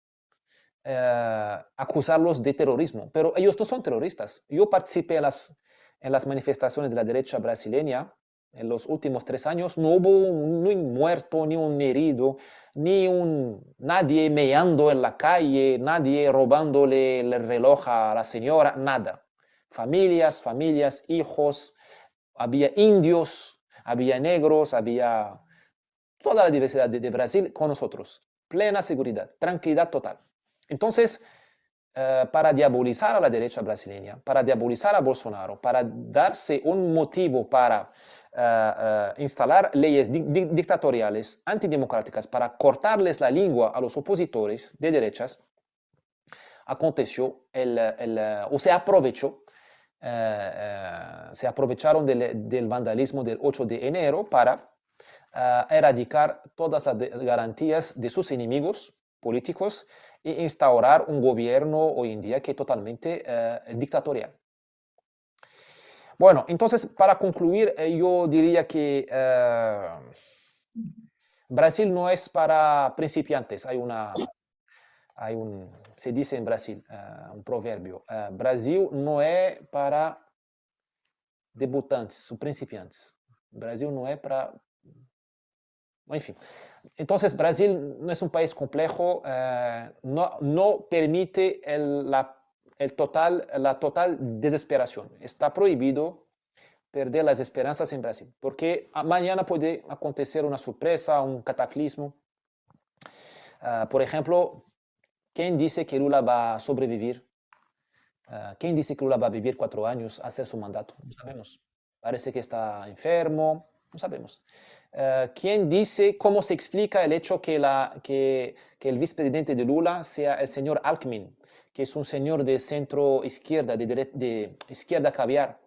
Acusarlos de terrorismo. Pero ellos no son terroristas. Yo participé en las manifestaciones de la derecha brasileña en los últimos 3 años. No hubo ni un muerto, ni un herido, nadie meando en la calle, nadie robándole el reloj a la señora, nada. Familias, hijos, había indios, había negros, había toda la diversidad de Brasil con nosotros. Plena seguridad, tranquilidad total. Entonces, para diabolizar a la derecha brasileña, para diabolizar a Bolsonaro, para darse un motivo para instalar leyes dictatoriales, antidemocráticas, para cortarles la lengua a los opositores de derechas, aconteció o se aprovechó, se aprovecharon del vandalismo del 8 de enero para erradicar todas las garantías de sus enemigos políticos e instaurar un gobierno hoy en día que es totalmente dictatorial. Bueno, entonces para concluir, yo diría que Brasil no es para principiantes. Se dice en Brasil un proverbio, Brasil no es para debutantes o principiantes. Brasil no es para... En fin. Entonces, Brasil no es un país complejo, no permite la total desesperación. Está prohibido perder las esperanzas en Brasil, porque mañana puede acontecer una sorpresa, un cataclismo. Por ejemplo, ¿quién dice que Lula va a sobrevivir? ¿Quién dice que Lula va a vivir 4 años, hacer su mandato? No sabemos. Parece que está enfermo, no sabemos. ¿Quién dice, cómo se explica el hecho que el vicepresidente de Lula sea el señor Alckmin, que es un señor de centro izquierda, de izquierda caviar?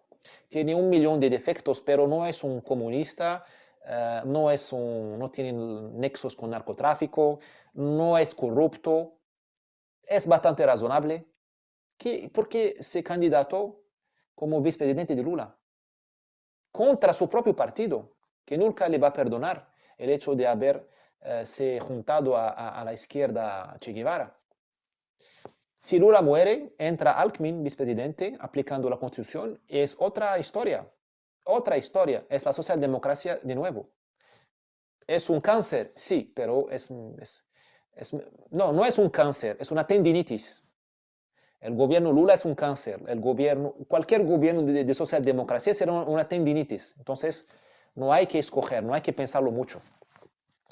Tiene 1 millón de defectos, pero no es un comunista, no tiene nexos con narcotráfico, no es corrupto, es bastante razonable. ¿Por qué se candidató como vicepresidente de Lula? Contra su propio partido, que nunca le va a perdonar el hecho de haberse juntado a la izquierda Che Guevara. Si Lula muere, entra Alckmin, vicepresidente, aplicando la Constitución, es otra historia. Otra historia. Es la socialdemocracia de nuevo. ¿Es un cáncer? Sí, pero no es un cáncer, es una tendinitis. El gobierno Lula es un cáncer. Cualquier gobierno de socialdemocracia será una tendinitis. Entonces, no hay que escoger, no hay que pensarlo mucho.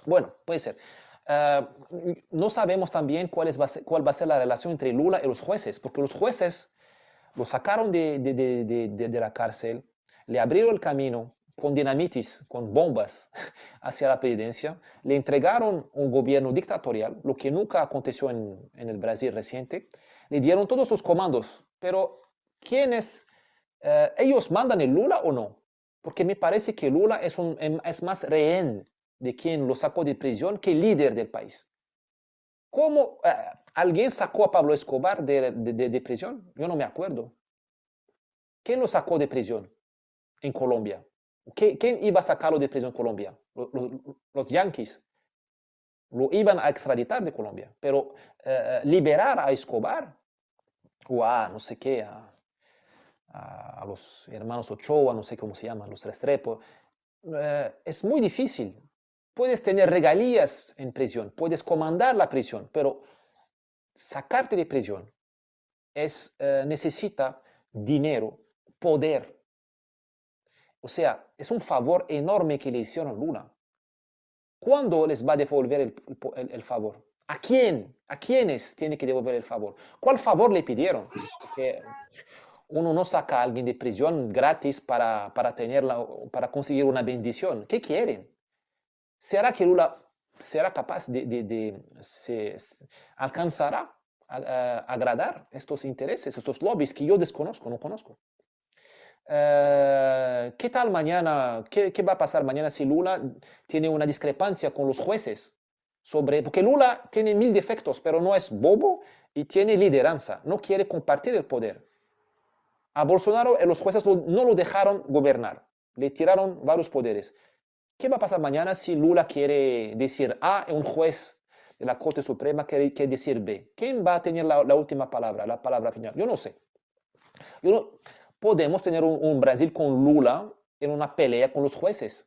Bueno, puede ser. No sabemos también cuál va a ser la relación entre Lula y los jueces, porque los jueces lo sacaron de la cárcel, le abrieron el camino con dinamitis, con bombas hacia la presidencia, le entregaron un gobierno dictatorial, lo que nunca aconteció en el Brasil reciente, le dieron todos los comandos, pero ¿ellos mandan el Lula o no? Porque me parece que Lula es más rehén de quien lo sacó de prisión que líder del país. ¿Cómo alguien sacó a Pablo Escobar de prisión? Yo no me acuerdo. ¿Quién lo sacó de prisión en Colombia? ¿Quién iba a sacarlo de prisión en Colombia? Los yanquis. Lo iban a extraditar de Colombia. Pero liberar a Escobar o no sé qué, a los hermanos Ochoa, no sé cómo se llaman, los Restrepo, es muy difícil. Puedes tener regalías en prisión, puedes comandar la prisión, pero sacarte de prisión necesita dinero, poder. O sea, es un favor enorme que le hicieron a Lula. ¿Cuándo les va a devolver el favor? ¿A quién? ¿A quiénes tiene que devolver el favor? ¿Cuál favor le pidieron? Porque uno no saca a alguien de prisión gratis para conseguir una bendición. ¿Qué quieren? ¿Será que Lula será capaz alcanzará a agradar estos intereses, estos lobbies que yo desconozco, no conozco? ¿Qué tal mañana? ¿Qué va a pasar mañana si Lula tiene una discrepancia con los jueces? Porque Lula tiene 1000 defectos, pero no es bobo y tiene lideranza, no quiere compartir el poder. A Bolsonaro los jueces no lo dejaron gobernar, le tiraron varios poderes. ¿Qué va a pasar mañana si Lula quiere decir A y un juez de la Corte Suprema quiere decir B? ¿Quién va a tener la última palabra, la palabra final? Yo no sé. Podemos tener un Brasil con Lula en una pelea con los jueces.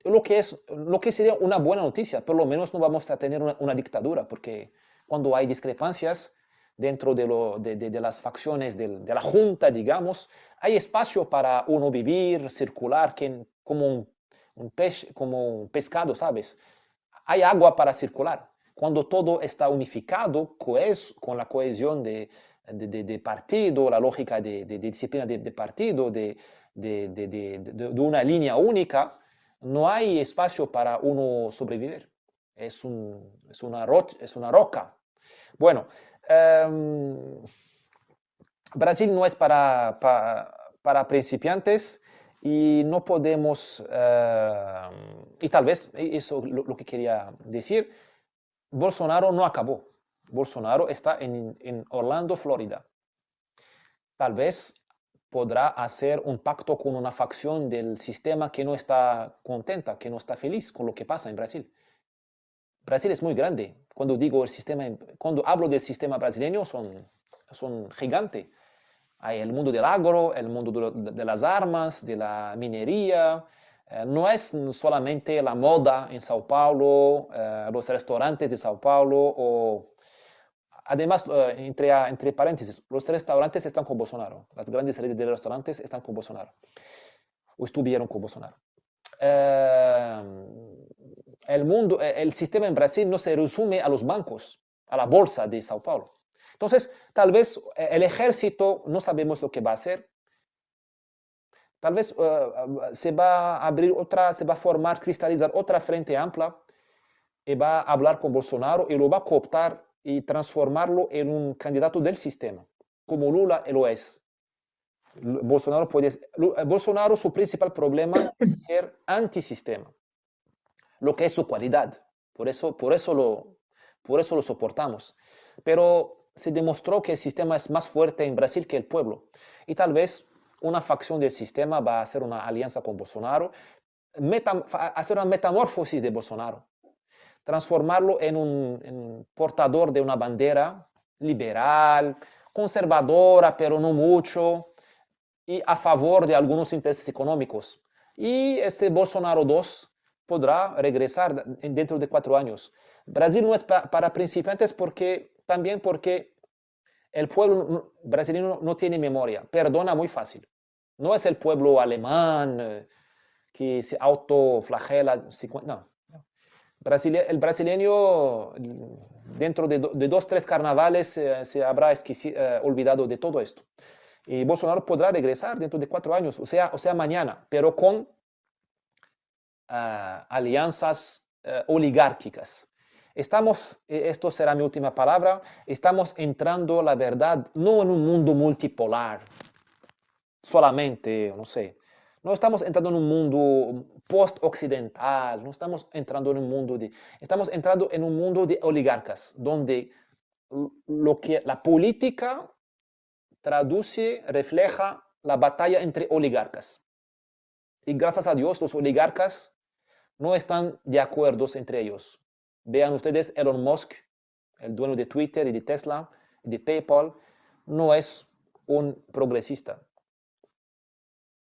Lo que sería una buena noticia, por lo menos no vamos a tener una dictadura, porque cuando hay discrepancias dentro de las facciones de la junta, digamos, hay espacio para uno vivir, circular, como un pez, como un pescado, ¿sabes? Hay agua para circular. Cuando todo está unificado, con la cohesión de partido, la lógica de disciplina de partido, de una línea única, no hay espacio para uno sobrevivir. Es una roca. Bueno, Brasil no es para principiantes y no podemos, y tal vez eso es lo que quería decir, Bolsonaro no acabó. Bolsonaro está en Orlando, Florida. Tal vez podrá hacer un pacto con una facción del sistema que no está contenta, que no está feliz con lo que pasa en Brasil. Brasil es muy grande. Cuando hablo del sistema brasileño, son gigantes. Hay el mundo del agro, el mundo de las armas, de la minería. No es solamente la moda en Sao Paulo, los restaurantes de Sao Paulo. Además, entre paréntesis, los restaurantes están con Bolsonaro. Las grandes redes de restaurantes están con Bolsonaro. O estuvieron con Bolsonaro. Eh, el sistema en Brasil no se resume a los bancos, a la bolsa de Sao Paulo. Entonces, tal vez el ejército no sabemos lo que va a hacer. Tal vez se va a abrir se va a formar, cristalizar otra frente amplia y va a hablar con Bolsonaro y lo va a cooptar y transformarlo en un candidato del sistema, como Lula lo es. Bolsonaro, su principal problema es ser antisistema, lo que es su cualidad. Por eso lo soportamos. Pero se demostró que el sistema es más fuerte en Brasil que el pueblo. Y tal vez una facción del sistema va a hacer una alianza con Bolsonaro, hacer una metamorfosis de Bolsonaro, transformarlo en un portador de una bandera liberal, conservadora, pero no mucho, y a favor de algunos intereses económicos. Y este Bolsonaro 2 podrá regresar dentro de 4 años. Brasil no es para principiantes también porque el pueblo brasileño no tiene memoria, perdona muy fácil. No es el pueblo alemán que se autoflagela. No. El brasileño, dentro de 2, 3 carnavales, se habrá olvidado de todo esto. Y Bolsonaro podrá regresar dentro de 4 años, o sea mañana, pero con alianzas oligárquicas. Esto será mi última palabra, estamos entrando, la verdad, no en un mundo multipolar, solamente, no sé, no estamos entrando en un mundo post-occidental, no estamos entrando en un mundo estamos entrando en un mundo de oligarcas, donde la política traduce, refleja la batalla entre oligarcas. Y gracias a Dios, los oligarcas no están de acuerdo entre ellos. Vean ustedes, Elon Musk, el dueño de Twitter y de Tesla y de PayPal, no es un progresista.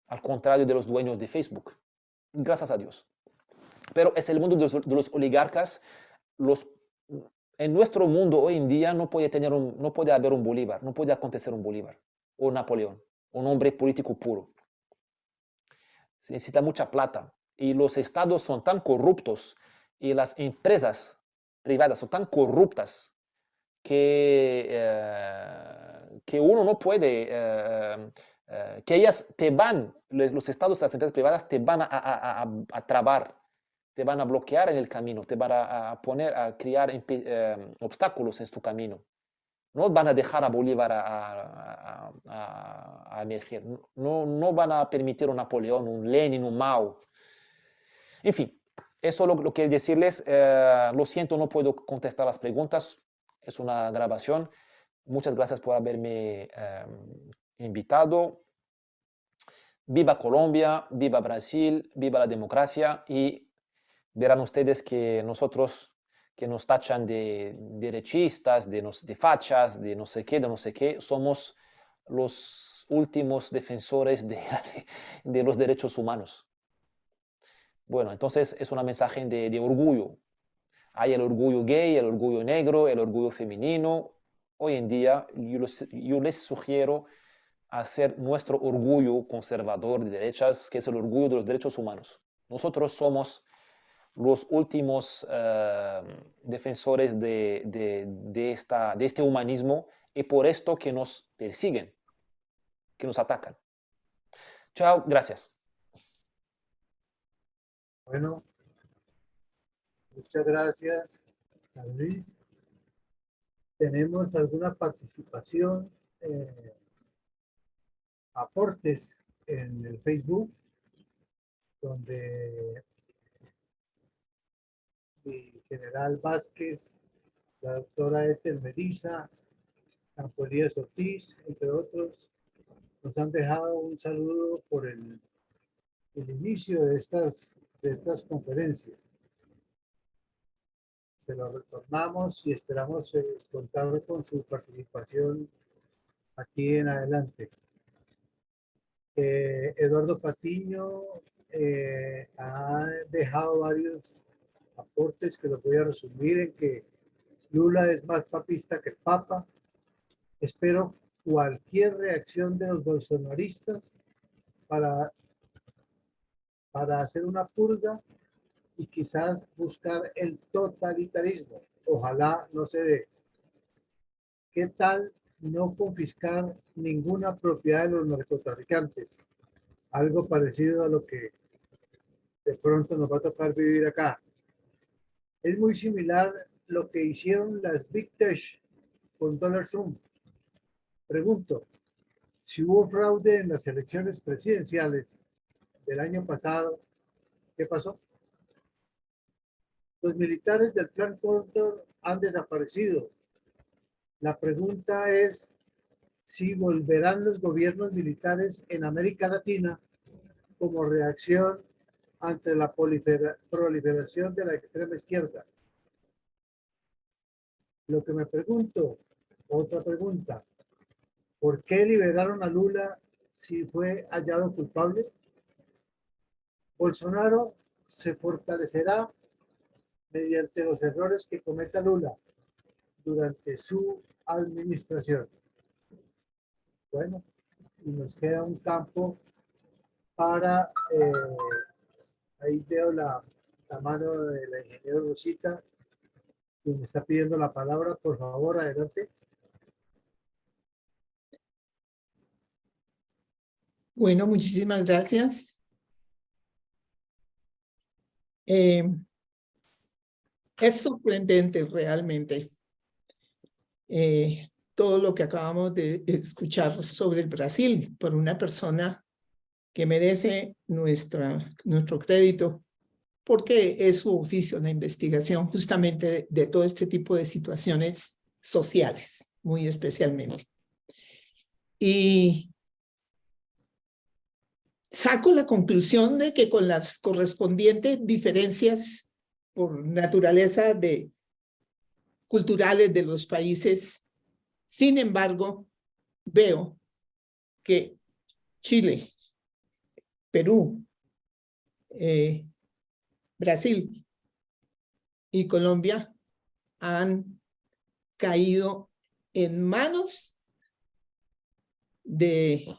Al contrario de los dueños de Facebook. Gracias a Dios. Pero es el mundo de los oligarcas. En nuestro mundo hoy en día no puede haber un Bolívar, no puede acontecer un Bolívar o Napoleón, un hombre político puro. Se necesita mucha plata y los estados son tan corruptos y las empresas privadas son tan corruptas que uno no puede, que ellas los estados, las empresas privadas te van a trabar, te van a bloquear en el camino, te van a crear obstáculos en tu camino. No van a dejar a Bolívar a emerger. No van a permitir un Napoleón, un Lenin, un Mao. En fin, eso lo que decirles. Lo siento, no puedo contestar las preguntas. Es una grabación. Muchas gracias por haberme invitado. Viva Colombia, viva Brasil, viva la democracia y verán ustedes que nosotros que nos tachan de derechistas, de fachas, de no sé qué, somos los últimos defensores de los derechos humanos. Bueno, entonces es un mensaje de orgullo. Hay el orgullo gay, el orgullo negro, el orgullo femenino. Hoy en día yo les sugiero hacer nuestro orgullo conservador de derechas, que es el orgullo de los derechos humanos. Nosotros somos los últimos defensores de este humanismo y por esto que nos persiguen, que nos atacan. Chao, gracias. Bueno, muchas gracias, Luis. ¿Tenemos alguna participación, aportes en el Facebook, donde mi general Vázquez, la doctora Ethel Melisa, Campo Elías Ortiz, entre otros, nos han dejado un saludo por el inicio de estas conferencias? Se lo retornamos y esperamos contar con su participación aquí en adelante. Eduardo Patiño ha dejado varios aportes que los voy a resumir en que Lula es más papista que papa. Espero cualquier reacción de los bolsonaristas para hacer una purga y quizás buscar el totalitarismo. Ojalá no se dé. ¿Qué tal no confiscar ninguna propiedad de los narcotraficantes? Algo parecido a lo que de pronto nos va a tocar vivir acá. Es muy similar lo que hicieron las Big Tech con Donald Trump. Pregunto, si hubo fraude en las elecciones presidenciales del año pasado, ¿qué pasó? Los militares del Plan Cóndor han desaparecido. La pregunta es si volverán los gobiernos militares en América Latina como reacción ante la proliferación de la extrema izquierda. Lo que me pregunto, otra pregunta, ¿por qué liberaron a Lula si fue hallado culpable? Bolsonaro se fortalecerá mediante los errores que cometa Lula durante su administración. Bueno, y nos queda un campo para, ahí veo la mano de la ingeniera Rosita, quien me está pidiendo la palabra. Por favor, adelante. Bueno, muchísimas gracias. Es sorprendente realmente todo lo que acabamos de escuchar sobre el Brasil por una persona que merece nuestro crédito, porque es su oficio la investigación justamente de todo este tipo de situaciones sociales, muy especialmente. Y saco la conclusión de que con las correspondientes diferencias por naturaleza culturales de los países, sin embargo, veo que Chile, Perú, Brasil y Colombia han caído en manos de,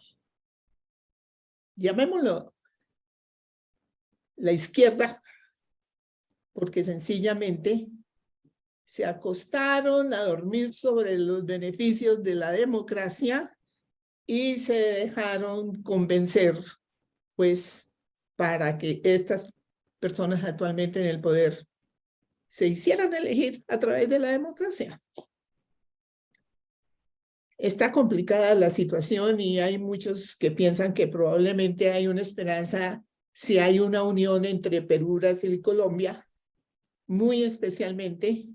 llamémoslo, la izquierda, porque sencillamente se acostaron a dormir sobre los beneficios de la democracia y se dejaron convencer, pues, para que estas personas actualmente en el poder se hicieran elegir a través de la democracia. Está complicada la situación y hay muchos que piensan que probablemente hay una esperanza si hay una unión entre Perú, Brasil y Colombia, muy especialmente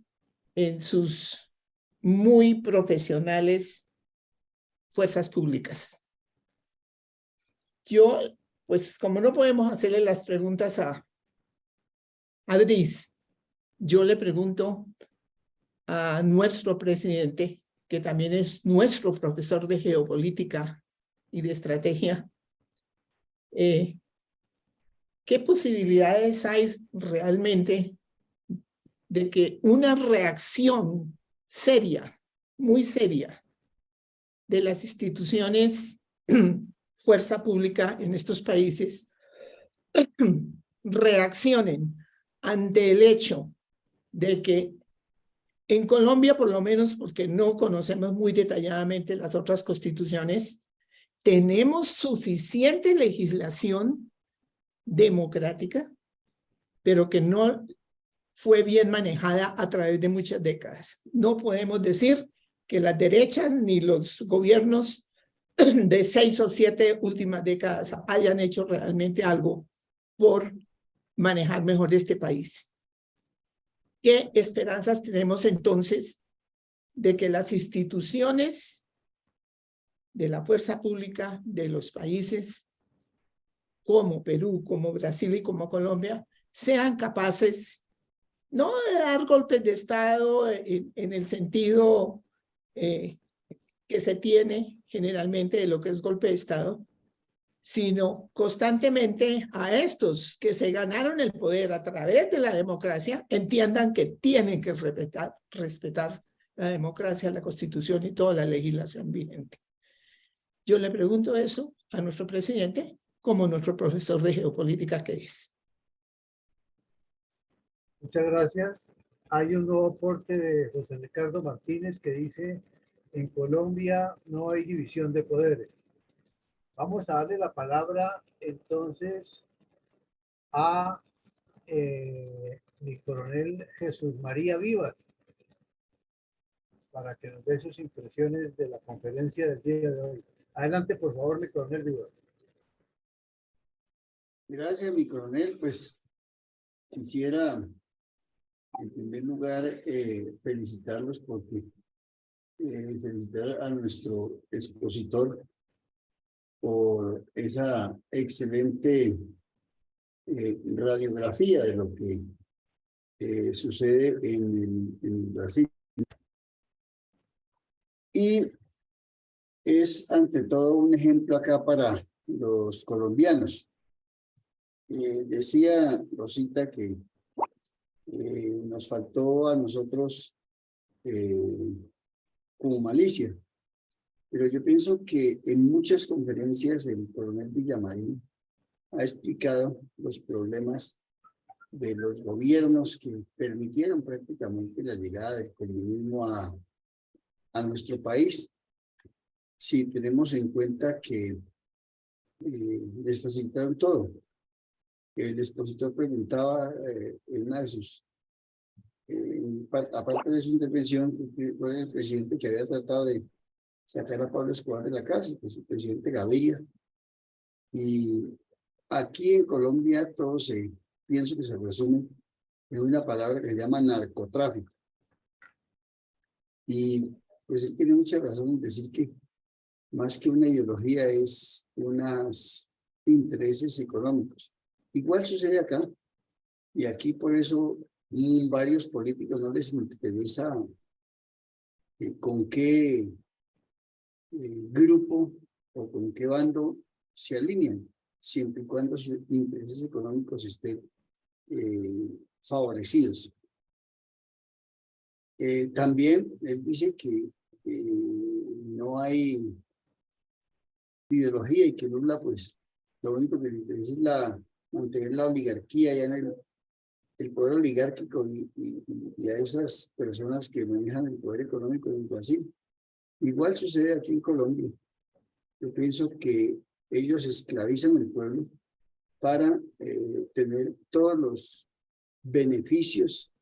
en sus muy profesionales fuerzas públicas. Yo, pues como no podemos hacerle las preguntas a Adris, yo le pregunto a nuestro presidente, que también es nuestro profesor de geopolítica y de estrategia, ¿qué posibilidades hay realmente de que una reacción seria, muy seria, de las instituciones fuerza pública en estos países reaccionen ante el hecho de que en Colombia, por lo menos porque no conocemos muy detalladamente las otras constituciones, tenemos suficiente legislación democrática, pero que no fue bien manejada a través de muchas décadas. No podemos decir que las derechas ni los gobiernos de 6 o 7 últimas décadas hayan hecho realmente algo por manejar mejor este país. ¿Qué esperanzas tenemos entonces de que las instituciones de la fuerza pública de los países como Perú, como Brasil y como Colombia sean capaces no de dar golpes de Estado en el sentido que se tiene generalmente de lo que es golpe de Estado, sino constantemente a estos que se ganaron el poder a través de la democracia, entiendan que tienen que respetar la democracia, la Constitución y toda la legislación vigente. Yo le pregunto eso a nuestro presidente como nuestro profesor de geopolítica que es. Muchas gracias. Hay un nuevo aporte de José Ricardo Martínez que dice, en Colombia no hay división de poderes. Vamos a darle la palabra entonces a mi coronel Jesús María Vivas para que nos dé sus impresiones de la conferencia del día de hoy. Adelante, por favor, mi coronel Vivas. Gracias, mi coronel. Pues quisiera, en primer lugar, felicitarlos porque felicitar a nuestro expositor por esa excelente radiografía de lo que sucede en Brasil. Y es ante todo un ejemplo acá para los colombianos. Decía Rosita que nos faltó a nosotros como malicia, pero yo pienso que en muchas conferencias el coronel Villamarín ha explicado los problemas de los gobiernos que permitieron prácticamente la llegada del comunismo a nuestro país. Si tenemos en cuenta que les facilitaron todo. El expositor preguntaba en una de sus, aparte de su intervención, fue el presidente que había tratado de sacar a Pablo Escobar de la cárcel, que es el presidente Gaviria. Y aquí en Colombia todo pienso que se resume en una palabra que se llama narcotráfico. Y pues él tiene mucha razón en decir que más que una ideología es unos intereses económicos. Igual sucede acá, y aquí por eso varios políticos no les interesa con qué grupo o con qué bando se alinean, siempre y cuando sus intereses económicos estén favorecidos. También él dice que no hay ideología y que Lula, pues, lo único que le interesa es mantener la oligarquía ya en el poder oligárquico y a esas personas que manejan el poder económico en Brasil. Igual sucede aquí en Colombia. Yo pienso que ellos esclavizan al pueblo para tener todos los beneficios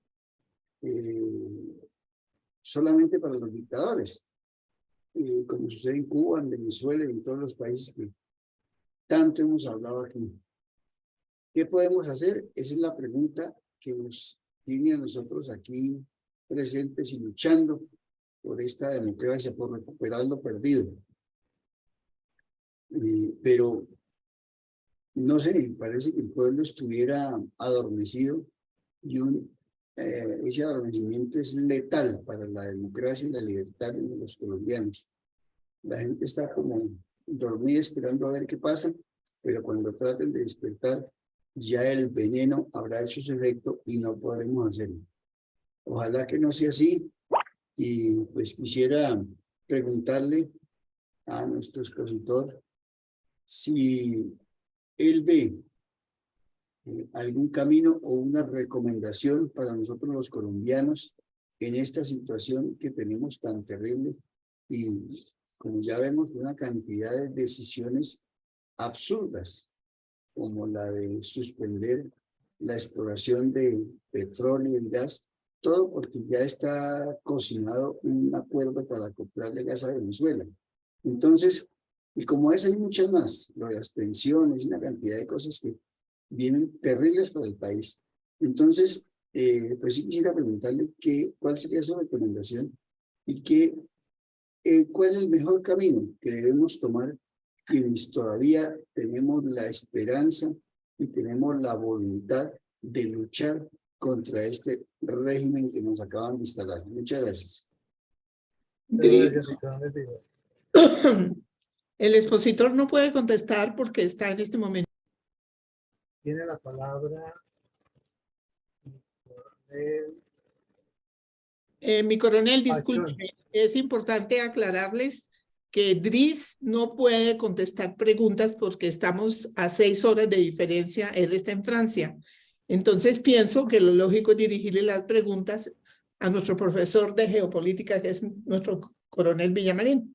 solamente para los dictadores, como sucede en Cuba, en Venezuela y en todos los países que tanto hemos hablado aquí. ¿Qué podemos hacer? Esa es la pregunta que nos tiene a nosotros aquí presentes y luchando por esta democracia, por recuperar lo perdido. Pero no sé, parece que el pueblo estuviera adormecido y ese adormecimiento es letal para la democracia y la libertad de los colombianos. La gente está como dormida esperando a ver qué pasa, pero cuando traten de despertar, ya el veneno habrá hecho su efecto y no podremos hacerlo. Ojalá que no sea así. Y pues quisiera preguntarle a nuestro expositor si él ve algún camino o una recomendación para nosotros los colombianos en esta situación que tenemos tan terrible y, como ya vemos, una cantidad de decisiones absurdas, como la de suspender la exploración de petróleo y gas, todo porque ya está cocinado un acuerdo para comprarle gas a Venezuela. Entonces, y como esa hay muchas más, lo de las pensiones y una cantidad de cosas que vienen terribles para el país. Entonces, pues sí quisiera preguntarle cuál sería su recomendación y cuál es el mejor camino que debemos tomar quienes todavía tenemos la esperanza y tenemos la voluntad de luchar contra este régimen que nos acaban de instalar. Muchas gracias. Gracias, mi coronel Vivar. El expositor no puede contestar porque está en este momento. Tiene la palabra mi coronel Mi coronel, Pachón. disculpe, es importante aclararles que Dries no puede contestar preguntas porque estamos a 6 horas de diferencia, él está en Francia. Entonces pienso que lo lógico es dirigirle las preguntas a nuestro profesor de geopolítica, que es nuestro coronel Villamarín.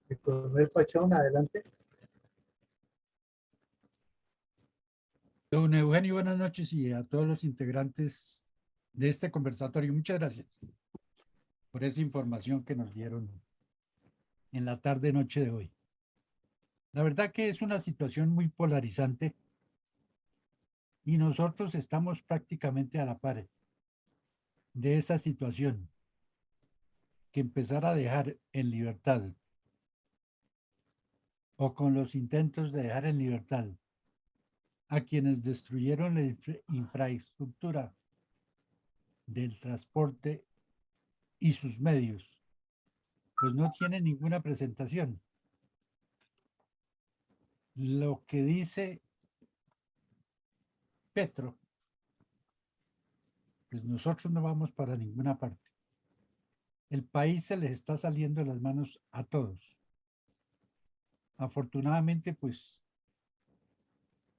Mi coronel Pachón, adelante. Don Eugenio, buenas noches y a todos los integrantes de este conversatorio. Muchas gracias por esa información que nos dieron en la tarde-noche de hoy. La verdad que es una situación muy polarizante y nosotros estamos prácticamente a la par de esa situación, que empezar a dejar en libertad o con los intentos de dejar en libertad a quienes destruyeron la infraestructura del transporte y sus medios, pues no tiene ninguna presentación. Lo que dice Petro, pues nosotros no vamos para ninguna parte. El país se les está saliendo de las manos a todos. Afortunadamente, pues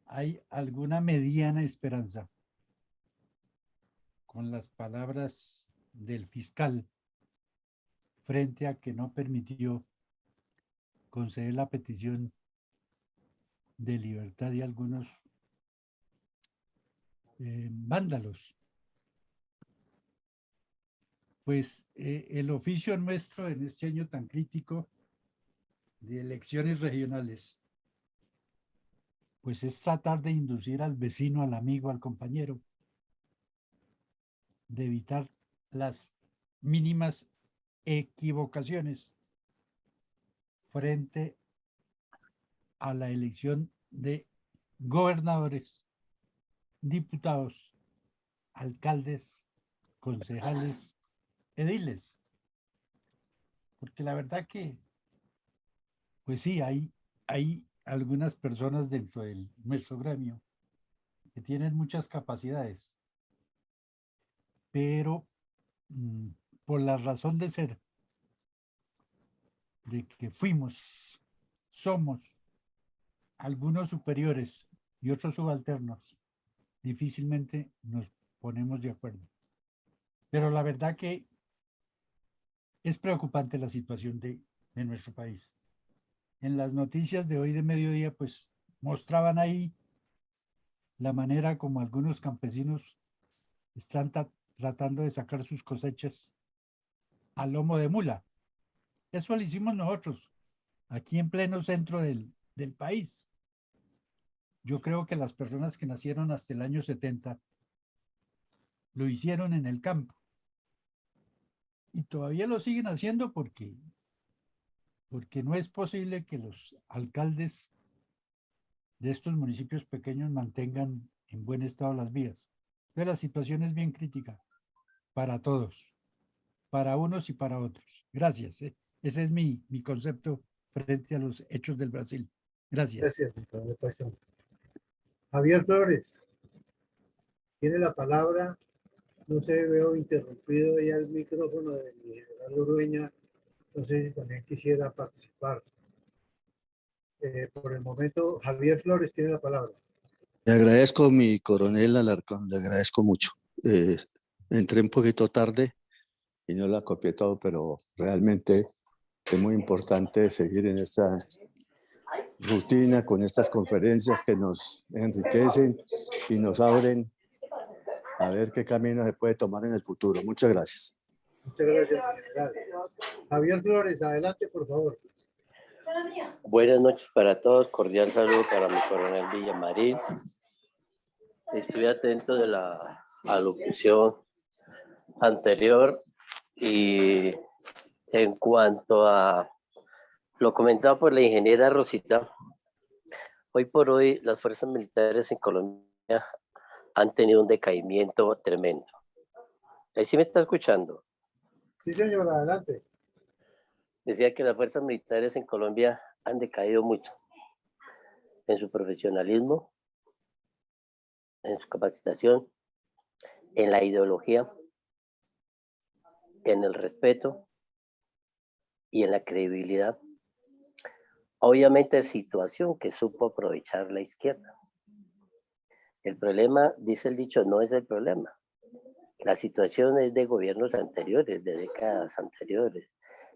hay alguna mediana esperanza con las palabras del fiscal frente a que no permitió conceder la petición de libertad de algunos vándalos. Pues el oficio nuestro en este año tan crítico de elecciones regionales, pues es tratar de inducir al vecino, al amigo, al compañero, de evitar las mínimas equivocaciones frente a la elección de gobernadores, diputados, alcaldes, concejales, ediles. Porque la verdad que, pues sí, hay algunas personas dentro de nuestro gremio que tienen muchas capacidades, pero por la razón de ser, de que somos algunos superiores y otros subalternos, difícilmente nos ponemos de acuerdo. Pero la verdad que es preocupante la situación de nuestro país. En las noticias de hoy de mediodía, pues mostraban ahí la manera como algunos campesinos están tratando de sacar sus cosechas a lomo de mula. Eso lo hicimos nosotros, aquí en pleno centro del país. Yo creo que las personas que nacieron hasta el año 70 lo hicieron en el campo. Y todavía lo siguen haciendo porque no es posible que los alcaldes de estos municipios pequeños mantengan en buen estado las vías. Entonces la situación es bien crítica para todos, para unos y para otros. Gracias. Ese es mi concepto frente a los hechos del Brasil. Gracias. Gracias, mi coronel Pachón. Javier Flores, tiene la palabra. No sé, veo interrumpido ya el micrófono de mi general Urueña. No sé si también quisiera participar. Por el momento, Javier Flores tiene la palabra. Le agradezco, mi coronel Alarcón, le agradezco mucho. Entré un poquito tarde y no la copié todo, pero realmente es muy importante seguir en esta rutina, con estas conferencias que nos enriquecen y nos abren a ver qué camino se puede tomar en el futuro. Muchas gracias. Muchas gracias, general. Javier Flores, adelante, por favor. Buenas noches para todos, cordial saludo para mi coronel Villamarín. Estoy atento de la alocución anterior y en cuanto a lo comentado por la ingeniera Rosita, hoy por hoy las fuerzas militares en Colombia han tenido un decaimiento tremendo. ¿Ahí sí me está escuchando? Sí, señor, adelante. Decía que las fuerzas militares en Colombia han decaído mucho en su profesionalismo, en su capacitación, en la ideología, en el respeto y en la credibilidad. Obviamente, situación que supo aprovechar la izquierda. El problema, dice el dicho, no es el problema. La situación es de gobiernos anteriores, de décadas anteriores,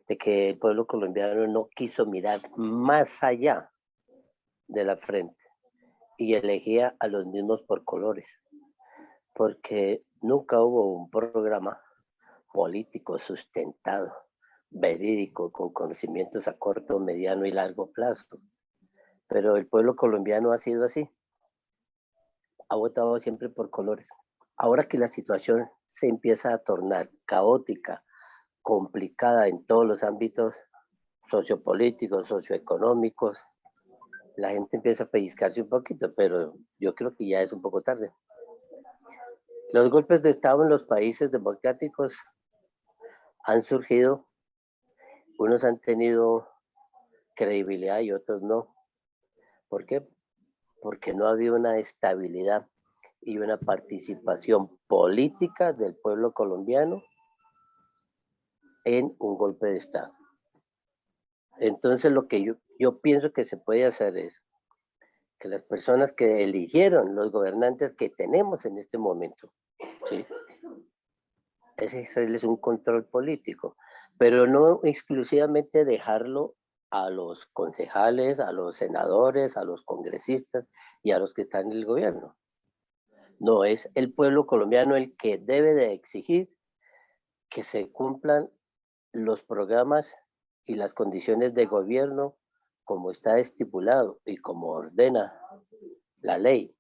de que el pueblo colombiano no quiso mirar más allá de la frente y elegía a los mismos por colores, porque nunca hubo un programa político sustentado, verídico, con conocimientos a corto, mediano y largo plazo. Pero el pueblo colombiano ha sido así, ha votado siempre por colores. Ahora que la situación se empieza a tornar caótica, complicada en todos los ámbitos sociopolíticos, socioeconómicos, la gente empieza a pellizcarse un poquito, pero yo creo que ya es un poco tarde. Los golpes de Estado en los países democráticos han surgido, unos han tenido credibilidad y otros no. ¿Por qué? Porque no había una estabilidad y una participación política del pueblo colombiano en un golpe de Estado. Entonces lo que yo pienso que se puede hacer es que las personas que eligieron los gobernantes que tenemos en este momento, ¿sí? Ese es un control político, pero no exclusivamente dejarlo a los concejales, a los senadores, a los congresistas y a los que están en el gobierno. No, es el pueblo colombiano el que debe de exigir que se cumplan los programas y las condiciones de gobierno como está estipulado y como ordena la ley.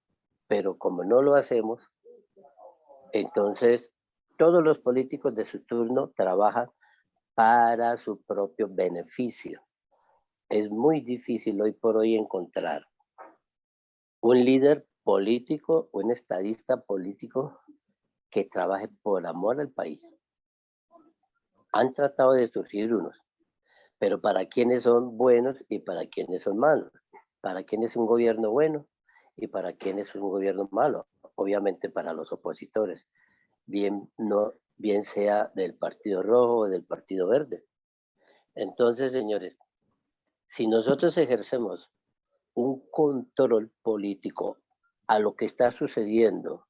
Pero como no lo hacemos, entonces todos los políticos de su turno trabajan para su propio beneficio. Es muy difícil hoy por hoy encontrar un líder político, un estadista político que trabaje por amor al país. Han tratado de surgir unos, pero para quienes son buenos y para quienes son malos, para quienes es un gobierno bueno y para quienes es un gobierno malo, obviamente para los opositores, bien sea del Partido Rojo o del Partido Verde. Entonces, señores, si nosotros ejercemos un control político a lo que está sucediendo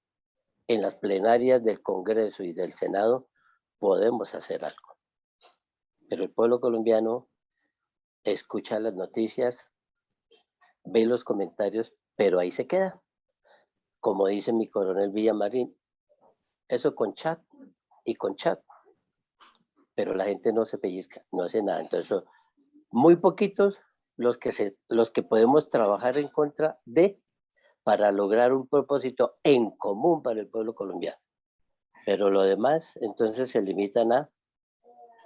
en las plenarias del Congreso y del Senado, podemos hacer algo. Pero el pueblo colombiano escucha las noticias, ve los comentarios, pero ahí se queda. Como dice mi coronel Villamarín, eso con chat y con chat. Pero la gente no se pellizca, no hace nada. Entonces, muy poquitos los que podemos trabajar en contra de para lograr un propósito en común para el pueblo colombiano. Pero lo demás, entonces se limitan a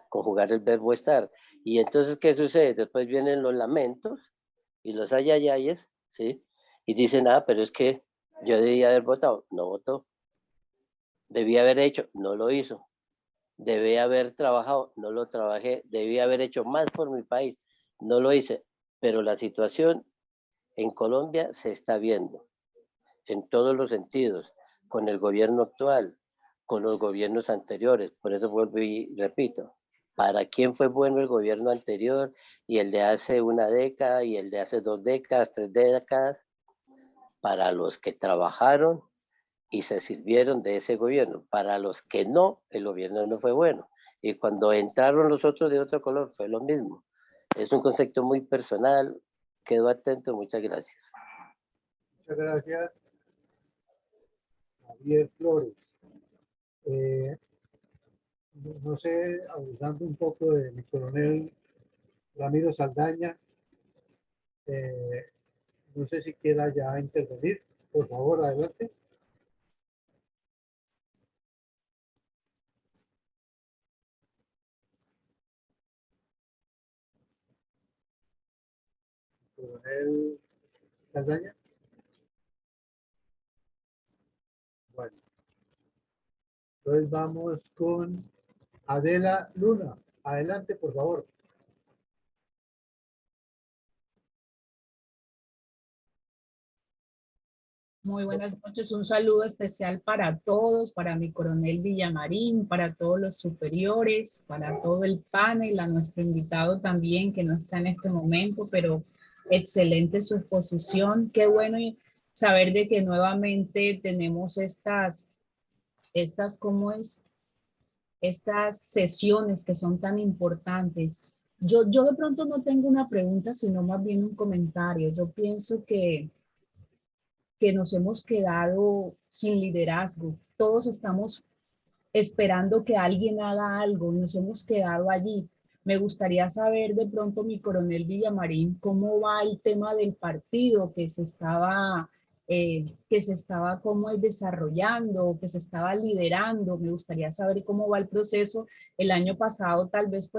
conjugar el verbo estar. Y entonces, ¿qué sucede? Después vienen los lamentos y los ayayayes, ¿sí? Y dicen, pero es que yo debía haber votado. No votó. Debía haber hecho. No lo hizo. Debía haber trabajado. No lo trabajé. Debía haber hecho más por mi país. No lo hice. Pero la situación en Colombia se está viendo en todos los sentidos, con el gobierno actual, con los gobiernos anteriores. Por eso vuelvo y repito, ¿para quién fue bueno el gobierno anterior y el de hace una década y el de hace 2 décadas, 3 décadas? para los que trabajaron y se sirvieron de ese gobierno. Para los que no, el gobierno no fue bueno. Y cuando entraron los otros de otro color, fue lo mismo. Es un concepto muy personal. Quedo atento. Muchas gracias. Muchas gracias, Javier Flores. No sé, abusando un poco de mi coronel Ramiro Saldaña, no sé si quiera ya intervenir. Por favor, adelante. Coronel Saldaña. Bueno, entonces vamos con Adela Luna. Adelante, por favor. Muy buenas noches, un saludo especial para todos, para mi coronel Villamarín, para todos los superiores, para todo el panel, a nuestro invitado también que no está en este momento, pero excelente su exposición. Qué bueno saber de que nuevamente tenemos ¿cómo es? Estas sesiones que son tan importantes. Yo de pronto no tengo una pregunta, sino más bien un comentario. Yo pienso que nos hemos quedado sin liderazgo. Todos estamos esperando que alguien haga algo y nos hemos quedado allí. Me gustaría saber de pronto, mi coronel Villamarín, cómo va el tema del partido que se estaba como desarrollando, que se estaba liderando. Me gustaría saber cómo va el proceso. El año pasado, tal vez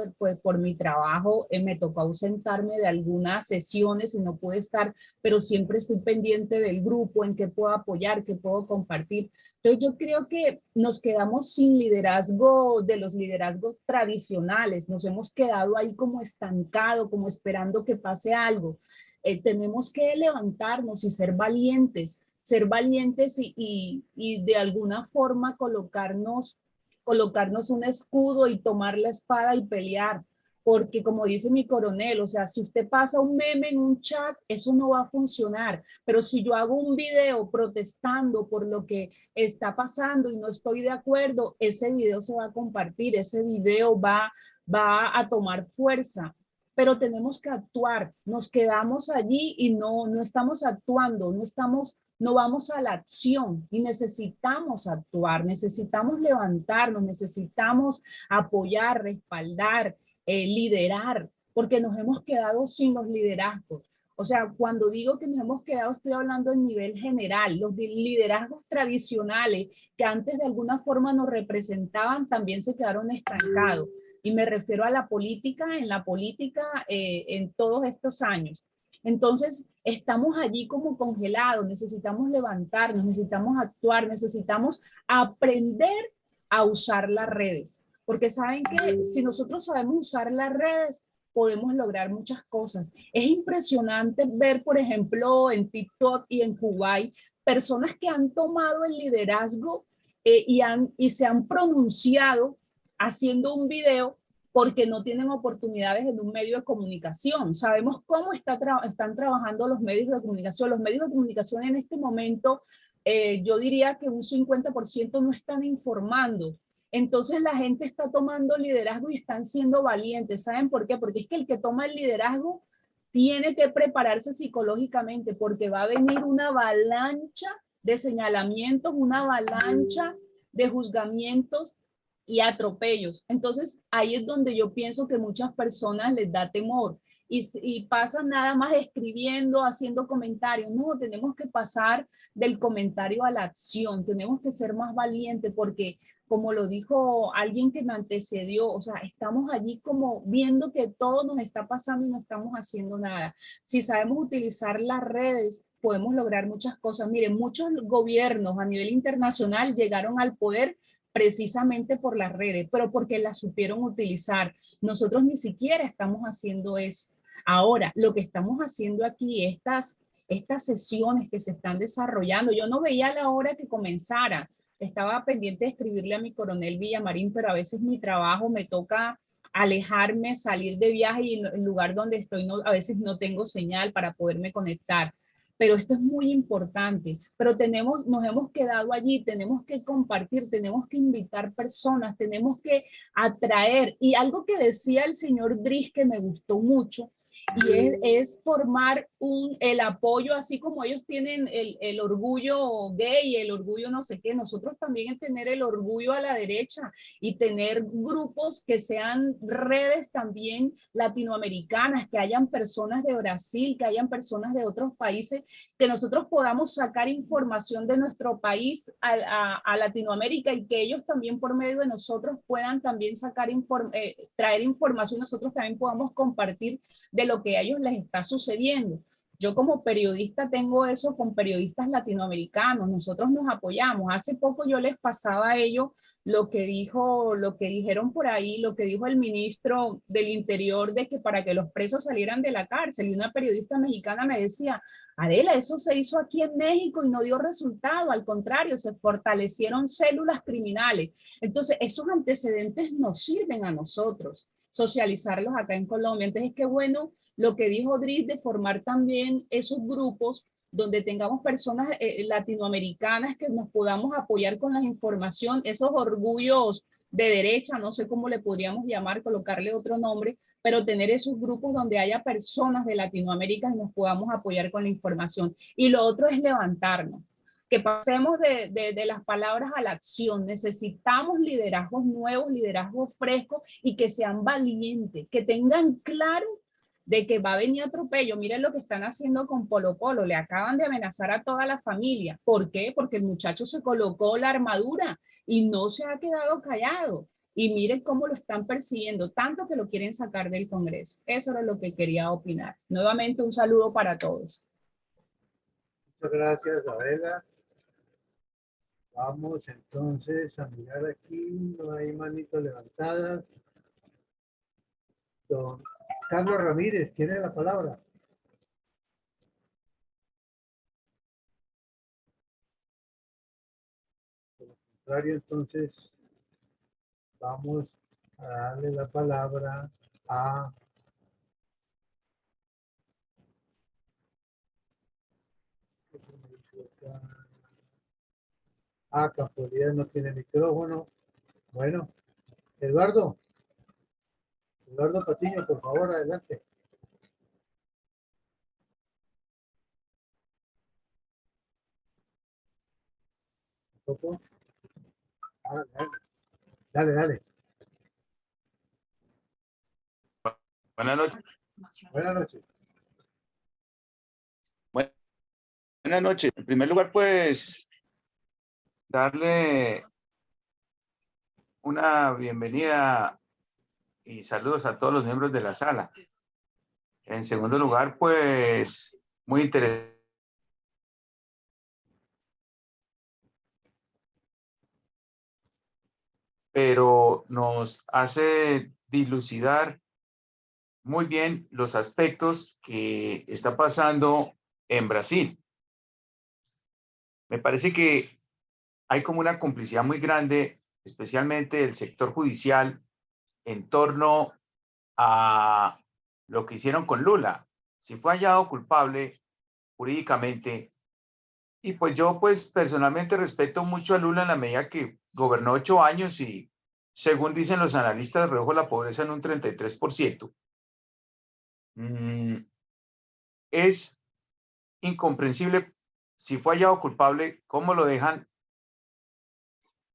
por mi trabajo, me tocó ausentarme de algunas sesiones y no pude estar, pero siempre estoy pendiente del grupo, en qué puedo apoyar, qué puedo compartir. Entonces yo creo que nos quedamos sin liderazgo, de los liderazgos tradicionales, nos hemos quedado ahí como estancado, como esperando que pase algo. Tenemos que levantarnos y ser valientes y de alguna forma colocarnos un escudo y tomar la espada y pelear. Porque como dice mi coronel, o sea, si usted pasa un meme en un chat, eso no va a funcionar. Pero si yo hago un video protestando por lo que está pasando y no estoy de acuerdo, ese video se va a compartir, ese video va a tomar fuerza. Pero tenemos que actuar, nos quedamos allí y no estamos actuando, no vamos a la acción y necesitamos actuar, necesitamos levantarnos, necesitamos apoyar, respaldar, liderar, porque nos hemos quedado sin los liderazgos. O sea, cuando digo que nos hemos quedado, estoy hablando en nivel general. Los liderazgos tradicionales que antes de alguna forma nos representaban también se quedaron estancados. Y me refiero a la política, en todos estos años. Entonces, estamos allí como congelados, necesitamos levantarnos, necesitamos actuar, necesitamos aprender a usar las redes. Porque saben que si nosotros sabemos usar las redes, podemos lograr muchas cosas. Es impresionante ver, por ejemplo, en TikTok y en Kuwait, personas que han tomado el liderazgo y se han pronunciado haciendo un video porque no tienen oportunidades en un medio de comunicación. Sabemos cómo están trabajando los medios de comunicación. Los medios de comunicación en este momento, yo diría que un 50% no están informando. Entonces la gente está tomando liderazgo y están siendo valientes. ¿Saben por qué? Porque es que el que toma el liderazgo tiene que prepararse psicológicamente porque va a venir una avalancha de señalamientos, una avalancha de juzgamientos y atropellos. Entonces ahí es donde yo pienso que muchas personas les da temor y pasan nada más escribiendo, haciendo comentarios. No, tenemos que pasar del comentario a la acción, tenemos que ser más valientes porque como lo dijo alguien que me antecedió, o sea, estamos allí como viendo que todo nos está pasando y no estamos haciendo nada. Si sabemos utilizar las redes, podemos lograr muchas cosas. Miren, muchos gobiernos a nivel internacional llegaron al poder precisamente por las redes, pero porque las supieron utilizar. Nosotros ni siquiera estamos haciendo eso. Ahora, lo que estamos haciendo aquí, estas sesiones que se están desarrollando, yo no veía la hora que comenzara. Estaba pendiente de escribirle a mi coronel Villamarín, pero a veces mi trabajo me toca alejarme, salir de viaje y en el lugar donde estoy a veces no tengo señal para poderme conectar. pero esto es muy importante, pero nos hemos quedado allí, tenemos que compartir, tenemos que invitar personas, tenemos que atraer, y algo que decía el señor Dries que me gustó mucho, y es formar el apoyo, así como ellos tienen el orgullo gay, el orgullo no sé qué, nosotros también es tener el orgullo a la derecha y tener grupos que sean redes también latinoamericanas, que hayan personas de Brasil, que hayan personas de otros países, que nosotros podamos sacar información de nuestro país a Latinoamérica y que ellos también por medio de nosotros puedan también traer información, nosotros también podamos compartir de lo que a ellos les está sucediendo. Yo como periodista tengo eso con periodistas latinoamericanos, nosotros nos apoyamos. Hace poco yo les pasaba a ellos lo que dijeron por ahí, lo que dijo el ministro del Interior de que para que los presos salieran de la cárcel, y una periodista mexicana me decía, Adela, eso se hizo aquí en México y no dio resultado, al contrario, se fortalecieron células criminales. Entonces, esos antecedentes nos sirven a nosotros socializarlos acá en Colombia. Entonces, qué bueno lo que dijo Dries de formar también esos grupos donde tengamos personas latinoamericanas que nos podamos apoyar con la información, esos orgullos de derecha, no sé cómo le podríamos llamar, colocarle otro nombre, pero tener esos grupos donde haya personas de Latinoamérica y nos podamos apoyar con la información. Y lo otro es levantarnos, que pasemos de las palabras a la acción. Necesitamos liderazgos nuevos, liderazgos frescos y que sean valientes, que tengan claro de que va a venir atropello. Miren lo que están haciendo con Polo Polo, le acaban de amenazar a toda la familia. ¿Por qué? Porque el muchacho se colocó la armadura y no se ha quedado callado. Y miren cómo lo están persiguiendo, tanto que lo quieren sacar del Congreso. Eso era lo que quería opinar. Nuevamente un saludo para todos. Muchas gracias, Adela. Vamos entonces a mirar aquí, no hay manitos levantadas. Don Carlos Ramírez, tiene la palabra. Por lo contrario, entonces, vamos a darle la palabra a Capolidad, no tiene micrófono. Bueno, Eduardo Patiño, por favor, adelante. Dale. Buenas noches. Buenas noches. Buenas noches. En primer lugar, pues, darle una bienvenida y saludos a todos los miembros de la sala. En segundo lugar, pues, muy interesante. Pero nos hace dilucidar muy bien los aspectos que está pasando en Brasil. Me parece que hay como una complicidad muy grande, especialmente del sector judicial, en torno a lo que hicieron con Lula. Si fue hallado culpable jurídicamente, y pues yo pues personalmente respeto mucho a Lula en la medida que gobernó 8 años y según dicen los analistas redujo la pobreza en un 33%. Es incomprensible, si fue hallado culpable, cómo lo dejan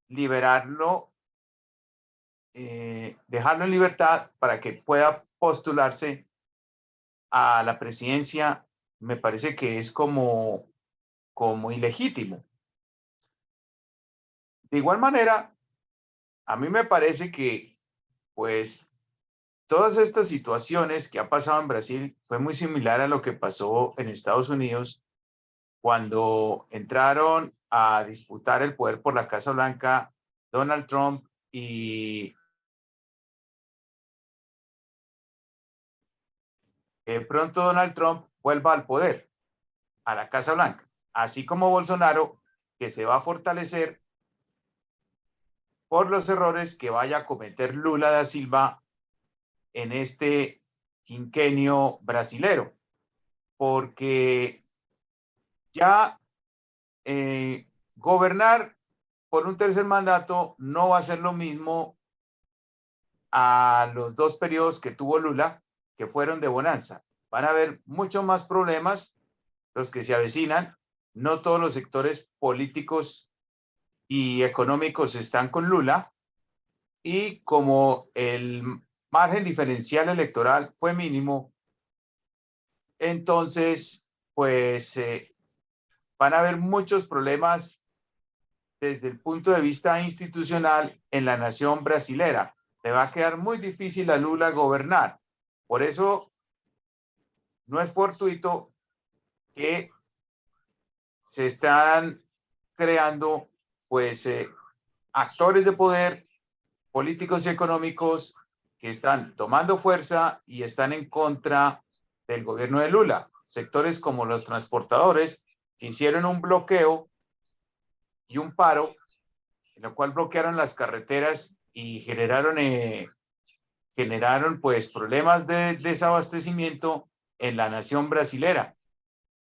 liberarlo, dejarlo en libertad para que pueda postularse a la presidencia. Me parece que es como ilegítimo. De igual manera, a mí me parece que, pues, todas estas situaciones que ha pasado en Brasil fue muy similar a lo que pasó en Estados Unidos cuando entraron a disputar el poder por la Casa Blanca Donald Trump y pronto Donald Trump vuelva al poder, a la Casa Blanca, así como Bolsonaro, que se va a fortalecer por los errores que vaya a cometer Lula da Silva en este quinquenio brasilero, porque ya gobernar por un tercer mandato no va a ser lo mismo a los 2 periodos que tuvo Lula, que fueron de bonanza. Van a haber muchos más problemas los que se avecinan. No todos los sectores políticos y económicos están con Lula, y como el margen diferencial electoral fue mínimo, entonces pues van a haber muchos problemas desde el punto de vista institucional en la nación brasilera. Le va a quedar muy difícil a Lula gobernar. Por eso no es fortuito que se están creando pues actores de poder políticos y económicos que están tomando fuerza y están en contra del gobierno de Lula. Sectores como los transportadores que hicieron un bloqueo y un paro, en lo cual bloquearon las carreteras y generaron pues problemas de desabastecimiento en la nación brasilera,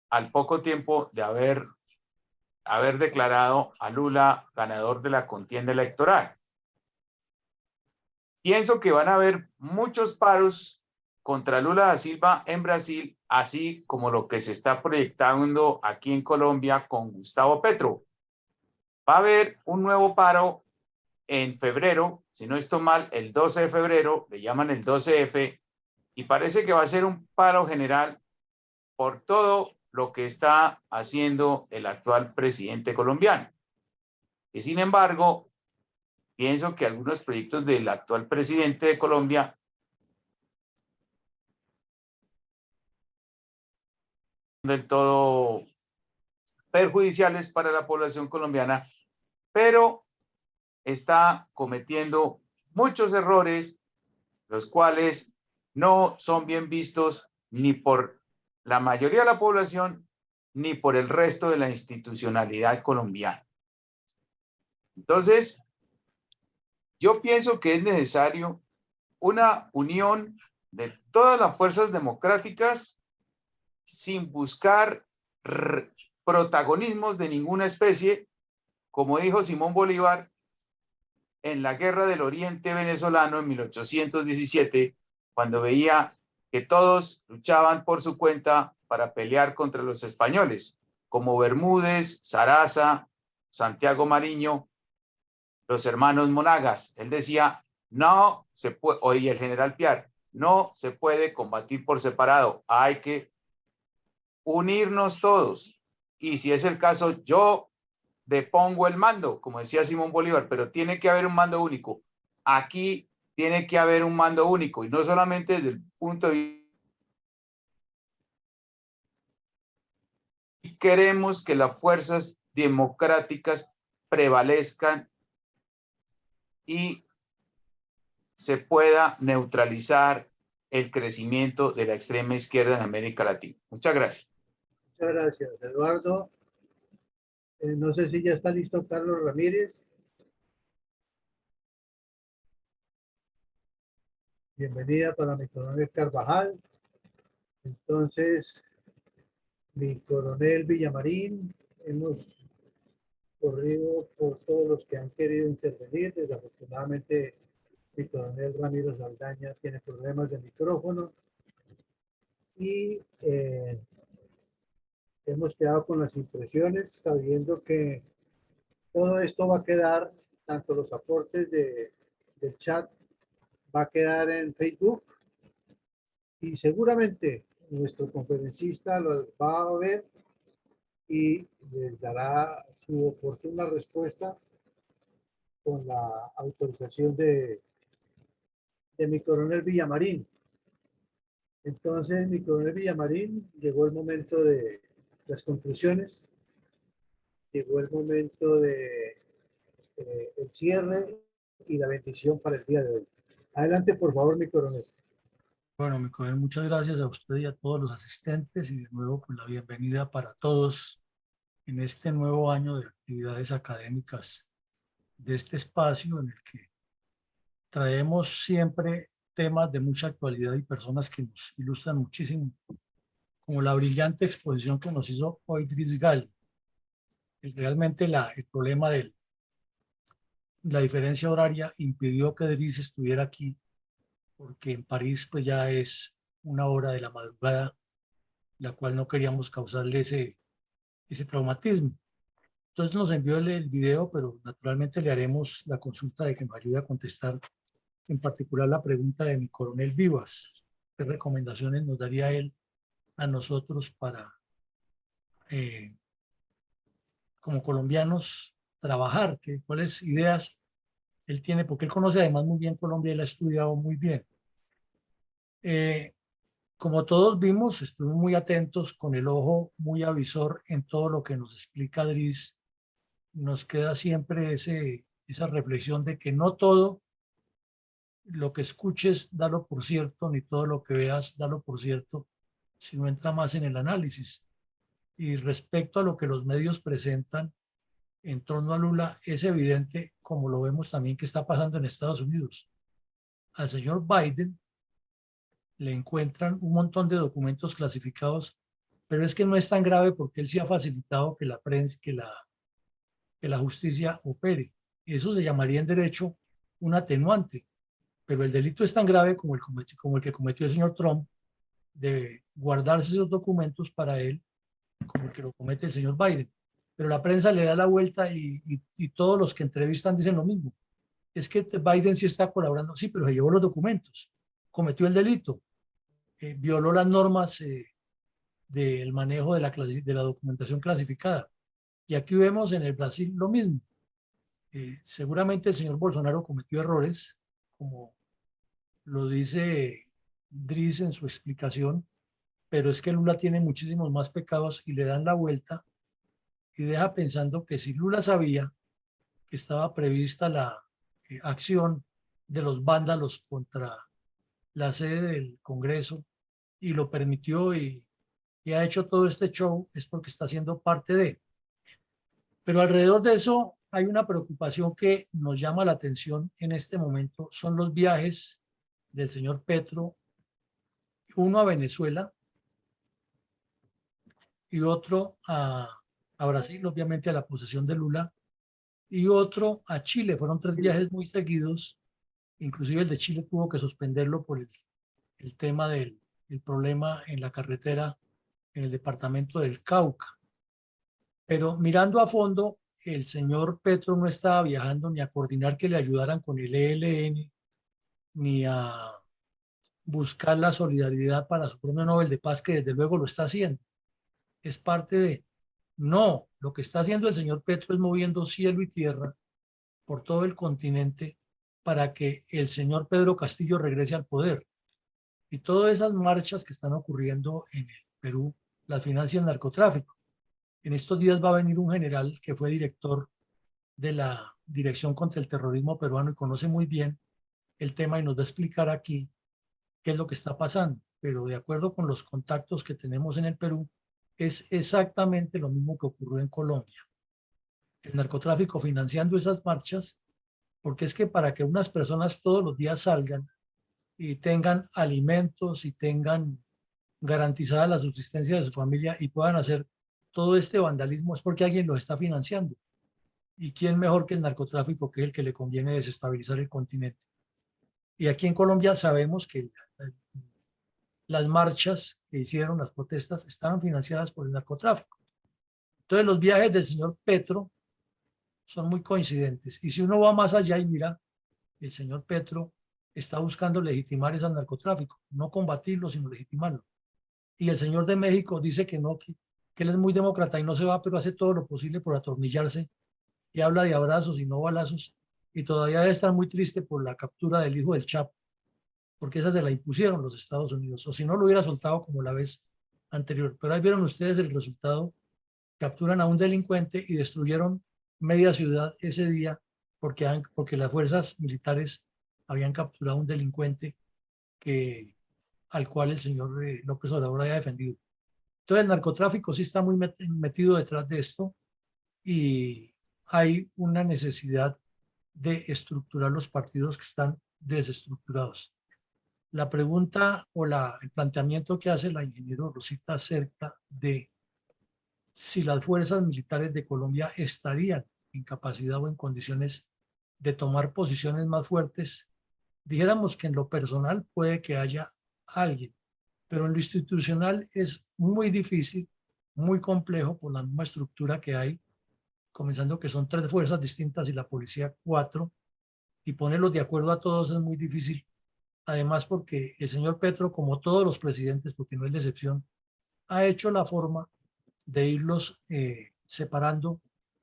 al poco tiempo de haber declarado a Lula ganador de la contienda electoral. Pienso que van a haber muchos paros contra Lula da Silva en Brasil, así como lo que se está proyectando aquí en Colombia con Gustavo Petro. Va a haber un nuevo paro en febrero, si no estoy mal, el 12 de febrero, le llaman el 12F, y parece que va a ser un paro general por todo lo que está haciendo el actual presidente colombiano. Y sin embargo, pienso que algunos proyectos del actual presidente de Colombia son del todo perjudiciales para la población colombiana, pero está cometiendo muchos errores, los cuales no son bien vistos ni por la mayoría de la población ni por el resto de la institucionalidad colombiana. Entonces, yo pienso que es necesario una unión de todas las fuerzas democráticas sin buscar protagonismos de ninguna especie, como dijo Simón Bolívar en la Guerra del Oriente venezolano en 1817, cuando veía que todos luchaban por su cuenta para pelear contra los españoles, como Bermúdez, Saraza, Santiago Mariño, los hermanos Monagas. Él decía, no se puede, oye, el general Piar, no se puede combatir por separado, hay que unirnos todos. Y si es el caso, yo depongo el mando, como decía Simón Bolívar, pero tiene que haber un mando único. Aquí tiene que haber un mando único, y no solamente desde el punto de vista. Queremos que las fuerzas democráticas prevalezcan y se pueda neutralizar el crecimiento de la extrema izquierda en América Latina. Muchas gracias. Muchas gracias, Eduardo. No sé si ya está listo Carlos Ramírez. Bienvenida para mi coronel Carvajal. Entonces, mi coronel Villamarín, hemos corrido por todos los que han querido intervenir. Desafortunadamente, mi coronel Ramiro Saldaña tiene problemas de micrófono. Y hemos quedado con las impresiones, sabiendo que todo esto va a quedar, tanto los aportes del chat, va a quedar en Facebook, y seguramente nuestro conferencista los va a ver y les dará su oportuna respuesta con la autorización de mi coronel Villamarín. Entonces, mi coronel Villamarín, llegó el momento de las conclusiones, llegó el momento de el cierre y la bendición para el día de hoy. Adelante, por favor, mi coronel. Bueno, mi coronel, muchas gracias a usted y a todos los asistentes, y de nuevo pues la bienvenida para todos en este nuevo año de actividades académicas de este espacio, en el que traemos siempre temas de mucha actualidad y personas que nos ilustran muchísimo como la brillante exposición que nos hizo hoy Dries Gal. Realmente el problema de la diferencia horaria impidió que Dries estuviera aquí, porque en París pues ya es 1 hora de la madrugada, la cual no queríamos causarle ese traumatismo. Entonces nos envió el video, pero naturalmente le haremos la consulta de que nos ayude a contestar, en particular la pregunta de mi coronel Vivas. ¿Qué recomendaciones nos daría él a nosotros para, como colombianos, trabajar? ¿Cuáles ideas él tiene? Porque él conoce además muy bien Colombia y la ha estudiado muy bien. Como todos vimos, estuvimos muy atentos, con el ojo muy avisor en todo lo que nos explica Dries. Nos queda siempre esa reflexión de que no todo lo que escuches, dalo por cierto, ni todo lo que veas, dalo por cierto, sino entra más en el análisis. Y respecto a lo que los medios presentan en torno a Lula, es evidente, como lo vemos también que está pasando en Estados Unidos. Al señor Biden le encuentran un montón de documentos clasificados, pero es que no es tan grave porque él sí ha facilitado que la prensa, que la justicia opere. Eso se llamaría en derecho un atenuante, pero el delito es tan grave como el que cometió el señor Trump de guardarse esos documentos para él, como el que lo comete el señor Biden. Pero la prensa le da la vuelta y todos los que entrevistan dicen lo mismo. Es que Biden sí está colaborando, sí, pero se llevó los documentos, cometió el delito, violó las normas del manejo de la documentación clasificada. Y aquí vemos en el Brasil lo mismo. Seguramente el señor Bolsonaro cometió errores, como lo dice Dries en su explicación, pero es que Lula tiene muchísimos más pecados y le dan la vuelta y deja pensando que si Lula sabía que estaba prevista la acción de los vándalos contra la sede del Congreso y lo permitió y ha hecho todo este show, es porque está siendo parte de. Pero alrededor de eso hay una preocupación que nos llama la atención en este momento, son los viajes del señor Petro, uno a Venezuela y otro a Brasil, obviamente a la posesión de Lula, y otro a Chile. Fueron 3 viajes muy seguidos, inclusive el de Chile tuvo que suspenderlo por el tema del problema en la carretera en el departamento del Cauca. Pero mirando a fondo, el señor Petro no estaba viajando ni a coordinar que le ayudaran con el ELN, ni a buscar la solidaridad para su premio Nobel de Paz, que desde luego lo está haciendo. Es parte de... No, lo que está haciendo el señor Petro es moviendo cielo y tierra por todo el continente para que el señor Pedro Castillo regrese al poder. Y todas esas marchas que están ocurriendo en el Perú las financia el narcotráfico. En estos días va a venir un general que fue director de la Dirección contra el Terrorismo peruano y conoce muy bien el tema y nos va a explicar aquí qué es lo que está pasando. Pero de acuerdo con los contactos que tenemos en el Perú, es exactamente lo mismo que ocurrió en Colombia. El narcotráfico financiando esas marchas, porque es que para que unas personas todos los días salgan y tengan alimentos y tengan garantizada la subsistencia de su familia y puedan hacer todo este vandalismo, es porque alguien los está financiando. ¿Y quién mejor que el narcotráfico, que es el que le conviene desestabilizar el continente? Y aquí en Colombia sabemos que las marchas que hicieron, las protestas, estaban financiadas por el narcotráfico. Entonces los viajes del señor Petro son muy coincidentes. Y si uno va más allá y mira, el señor Petro está buscando legitimar ese narcotráfico, no combatirlo, sino legitimarlo. Y el señor de México dice que no, que él es muy demócrata y no se va, pero hace todo lo posible por atornillarse y habla de abrazos y no balazos. Y todavía debe estar muy triste por la captura del hijo del Chapo, porque esa se la impusieron los Estados Unidos, o si no lo hubiera soltado como la vez anterior. Pero ahí vieron ustedes el resultado: capturan a un delincuente y destruyeron media ciudad ese día porque las fuerzas militares habían capturado a un delincuente al cual el señor López Obrador había defendido. Entonces el narcotráfico sí está muy metido detrás de esto y hay una necesidad de estructurar los partidos que están desestructurados. la pregunta o el planteamiento que hace la ingeniero Rosita acerca de si las fuerzas militares de Colombia estarían en capacidad o en condiciones de tomar posiciones más fuertes, dijéramos que en lo personal puede que haya alguien, pero en lo institucional es muy difícil, muy complejo por la misma estructura que hay, comenzando que son 3 fuerzas distintas y la policía 4, y ponerlos de acuerdo a todos es muy difícil. Además porque el señor Petro, como todos los presidentes, porque no es la excepción, ha hecho la forma de irlos separando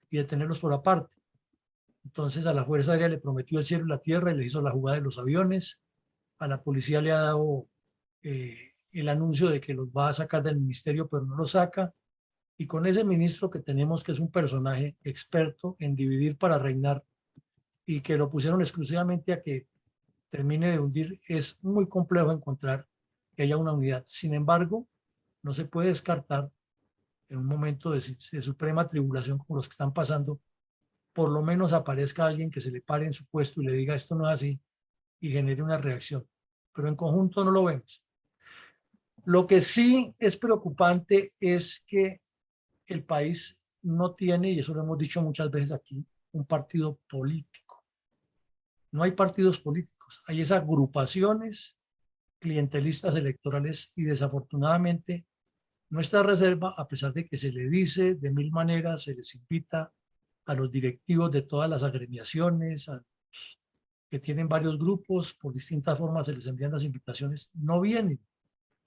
y de tenerlos por aparte. Entonces a la Fuerza Aérea le prometió el cielo y la tierra y le hizo la jugada de los aviones. A la policía le ha dado el anuncio de que los va a sacar del ministerio, pero no lo saca. Y con ese ministro que tenemos, que es un personaje experto en dividir para reinar y que lo pusieron exclusivamente a que termine de hundir, es muy complejo encontrar que haya una unidad. Sin embargo, no se puede descartar en un momento de suprema tribulación como los que están pasando, por lo menos aparezca alguien que se le pare en su puesto y le diga esto no es así y genere una reacción. Pero en conjunto no lo vemos. Lo que sí es preocupante es que el país no tiene, y eso lo hemos dicho muchas veces aquí, un partido político. No hay partidos políticos, hay esas agrupaciones clientelistas electorales y desafortunadamente nuestra reserva, a pesar de que se le dice de 1000 maneras, se les invita a los directivos de todas las agremiaciones, a los que tienen varios grupos, por distintas formas se les envían las invitaciones, no vienen,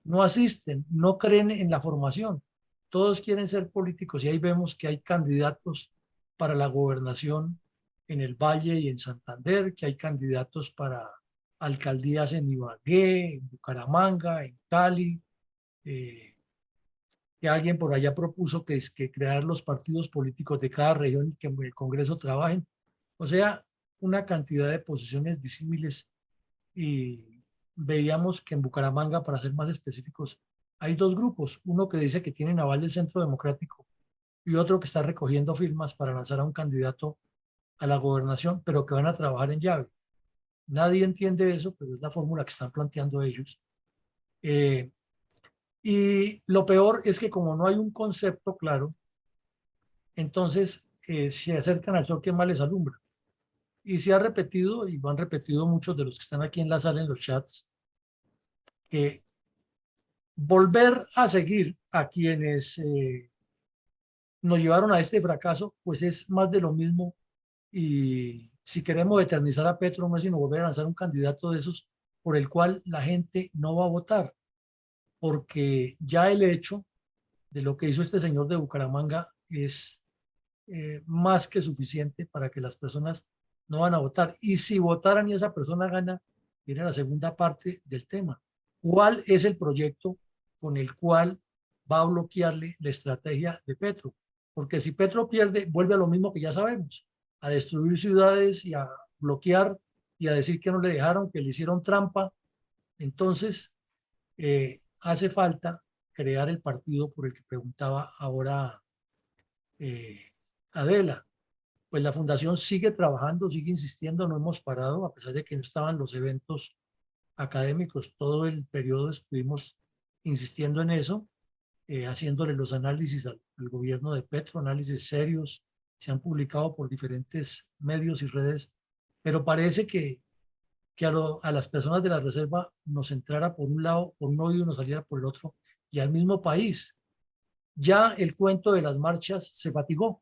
no asisten, no creen en la formación. Todos quieren ser políticos y ahí vemos que hay candidatos para la gobernación en el Valle y en Santander, que hay candidatos para alcaldías en Ibagué, en Bucaramanga, en Cali, que alguien por allá propuso que es que crear los partidos políticos de cada región y que en el Congreso trabajen. O sea, una cantidad de posiciones disímiles y veíamos que en Bucaramanga, para ser más específicos, hay 2 grupos, uno que dice que tienen aval del Centro Democrático y otro que está recogiendo firmas para lanzar a un candidato a la gobernación, pero que van a trabajar en llave. Nadie entiende eso, pero es la fórmula que están planteando ellos. Y lo peor es que como no hay un concepto claro, entonces se acercan al sol que más les alumbra. Y se ha repetido, y lo han repetido muchos de los que están aquí en la sala, en los chats, que volver a seguir a quienes nos llevaron a este fracaso, pues es más de lo mismo. Y si queremos eternizar a Petro, no es sino volver a lanzar un candidato de esos por el cual la gente no va a votar, porque ya el hecho de lo que hizo este señor de Bucaramanga es más que suficiente para que las personas no van a votar. Y si votaran y esa persona gana, viene la segunda parte del tema. ¿Cuál es el proyecto con el cual va a bloquearle la estrategia de Petro? Porque si Petro pierde, vuelve a lo mismo que ya sabemos, a destruir ciudades y a bloquear y a decir que no le dejaron, que le hicieron trampa. Entonces, hace falta crear el partido por el que preguntaba ahora Adela. Pues la fundación sigue trabajando, sigue insistiendo, no hemos parado, a pesar de que no estaban los eventos académicos, todo el periodo estuvimos insistiendo en eso, haciéndole los análisis al gobierno de Petro, análisis serios, se han publicado por diferentes medios y redes, pero parece que a las personas de la reserva nos entrara por un lado, por un oído, nos saliera por el otro, y al mismo país. Ya el cuento de las marchas se fatigó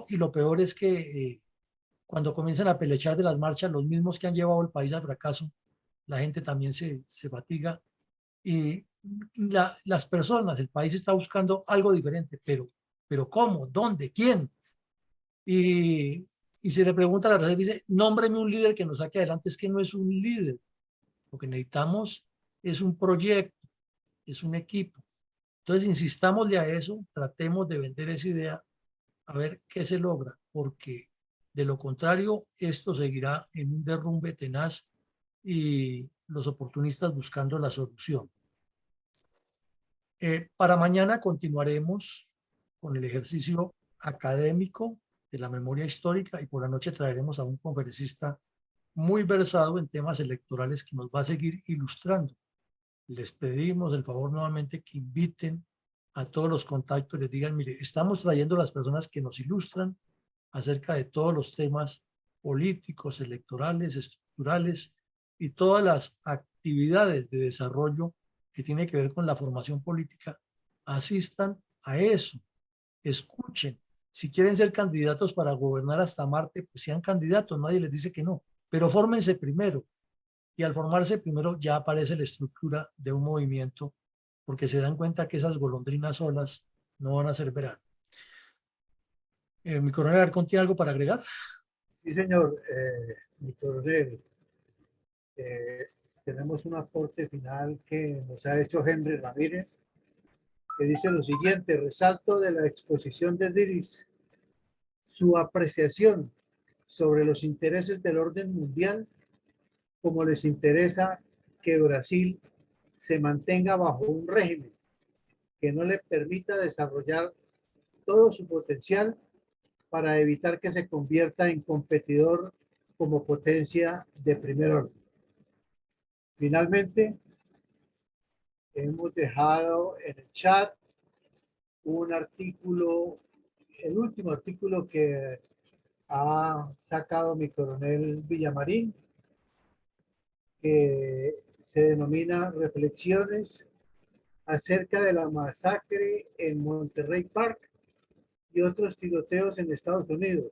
y lo peor es que cuando comienzan a pelechar de las marchas, los mismos que han llevado el país al fracaso, la gente también se fatiga y las personas, el país está buscando algo diferente, pero ¿cómo? ¿Dónde? ¿Quién? Y si le pregunta a la reserva, dice, nómbreme un líder que nos saque adelante. Es que no es un líder. Lo que necesitamos es un proyecto, es un equipo. Entonces, insistámosle a eso, tratemos de vender esa idea, a ver qué se logra, porque de lo contrario, esto seguirá en un derrumbe tenaz y los oportunistas buscando la solución. Para mañana continuaremos con el ejercicio académico de la memoria histórica y por la noche traeremos a un conferencista muy versado en temas electorales que nos va a seguir ilustrando. Les pedimos el favor nuevamente que inviten a todos los contactos, les digan, mire, estamos trayendo a las personas que nos ilustran acerca de todos los temas políticos, electorales, estructurales y todas las actividades de desarrollo que tiene que ver con la formación política. Asistan a eso, escuchen. Si quieren ser candidatos para gobernar hasta Marte, pues sean candidatos, nadie les dice que no, pero fórmense primero. Y al formarse primero ya aparece la estructura de un movimiento, porque se dan cuenta que esas golondrinas solas no van a ser verano. Mi coronel Alarcón, ¿tiene algo para agregar? Sí, señor, mi coronel. Tenemos un aporte final que nos ha hecho Henry Ramírez, que dice lo siguiente: resalto de la exposición de Diris su apreciación sobre los intereses del orden mundial, como les interesa que Brasil se mantenga bajo un régimen que no le permita desarrollar todo su potencial para evitar que se convierta en competidor como potencia de primer orden. Finalmente, hemos dejado en el chat un artículo, el último artículo que ha sacado mi coronel Villamarín, que se denomina Reflexiones acerca de la masacre en Monterrey Park y otros tiroteos en Estados Unidos.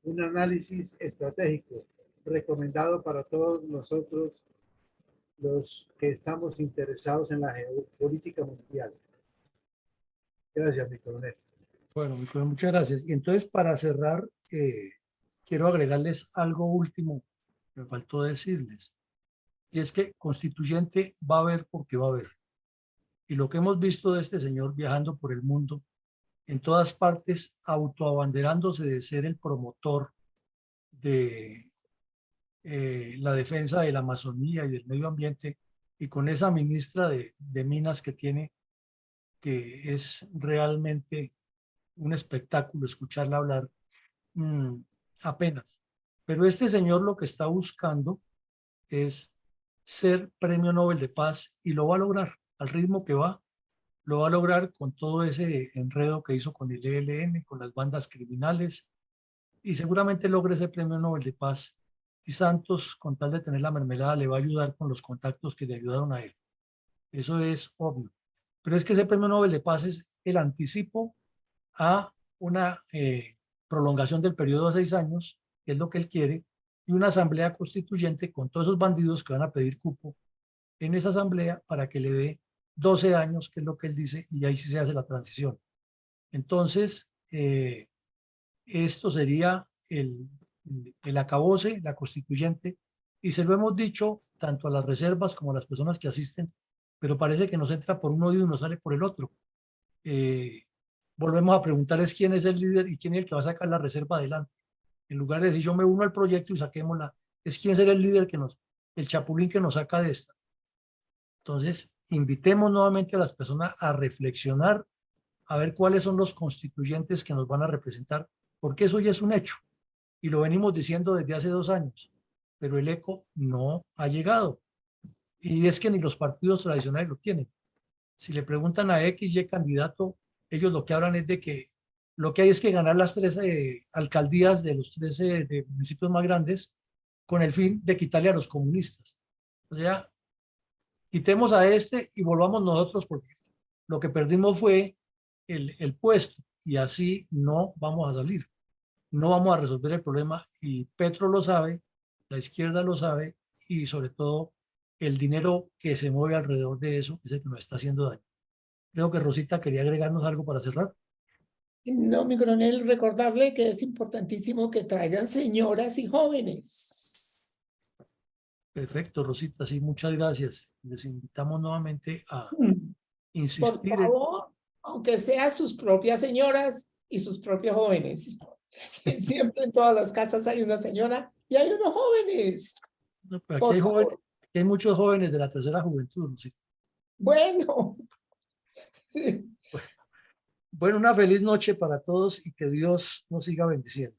Un análisis estratégico recomendado para todos nosotros los que estamos interesados en la geopolítica mundial. Gracias, mi coronel. Bueno, mi coronel, muchas gracias. Y entonces, para cerrar, quiero agregarles algo último que me faltó decirles. Y es que constituyente va a haber porque va a haber. Y lo que hemos visto de este señor viajando por el mundo, en todas partes, autoabanderándose de ser el promotor de la defensa de la Amazonía y del medio ambiente, y con esa ministra de Minas que tiene, que es realmente un espectáculo escucharla hablar, apenas. Pero este señor lo que está buscando es ser Premio Nobel de Paz y lo va a lograr al ritmo que va. Lo va a lograr con todo ese enredo que hizo con el ELN, con las bandas criminales, y seguramente logre ese Premio Nobel de Paz. Y Santos, con tal de tener la mermelada, le va a ayudar con los contactos que le ayudaron a él. Eso es obvio. Pero es que ese Premio Nobel de Paz es el anticipo a una prolongación del periodo de 6 años, que es lo que él quiere, y una asamblea constituyente con todos esos bandidos que van a pedir cupo en esa asamblea para que le dé 12 años, que es lo que él dice, y ahí sí se hace la transición. Entonces, esto sería el acabose, la constituyente, y se lo hemos dicho tanto a las reservas como a las personas que asisten, pero parece que nos entra por un oído y nos sale por el otro. Volvemos a preguntarles quién es el líder y quién es el que va a sacar la reserva adelante. En lugar de decir yo me uno al proyecto y saquémosla, es quién será el líder el chapulín que nos saca de esta. Entonces, invitemos nuevamente a las personas a reflexionar, a ver cuáles son los constituyentes que nos van a representar, porque eso ya es un hecho. Y lo venimos diciendo desde hace 2 años, pero el eco no ha llegado. Y es que ni los partidos tradicionales lo tienen. Si le preguntan a X, Y candidato, ellos lo que hablan es de que lo que hay es que ganar las 13 alcaldías de los 13 de municipios más grandes con el fin de quitarle a los comunistas. O sea, quitemos a este y volvamos nosotros porque lo que perdimos fue el puesto y así no vamos a salir. No vamos a resolver el problema y Petro lo sabe, la izquierda lo sabe y sobre todo el dinero que se mueve alrededor de eso es el que nos está haciendo daño. Creo que Rosita quería agregarnos algo para cerrar. No, mi coronel, recordarle que es importantísimo que traigan señoras y jóvenes. Perfecto, Rosita, sí, muchas gracias. Les invitamos nuevamente a Por insistir. favor, aunque sean sus propias señoras y sus propios jóvenes. Siempre en todas las casas hay una señora y hay unos jóvenes. No, pero aquí hay muchos jóvenes de la tercera juventud, Rosita. Bueno. Sí. Bueno, una feliz noche para todos y que Dios nos siga bendiciendo.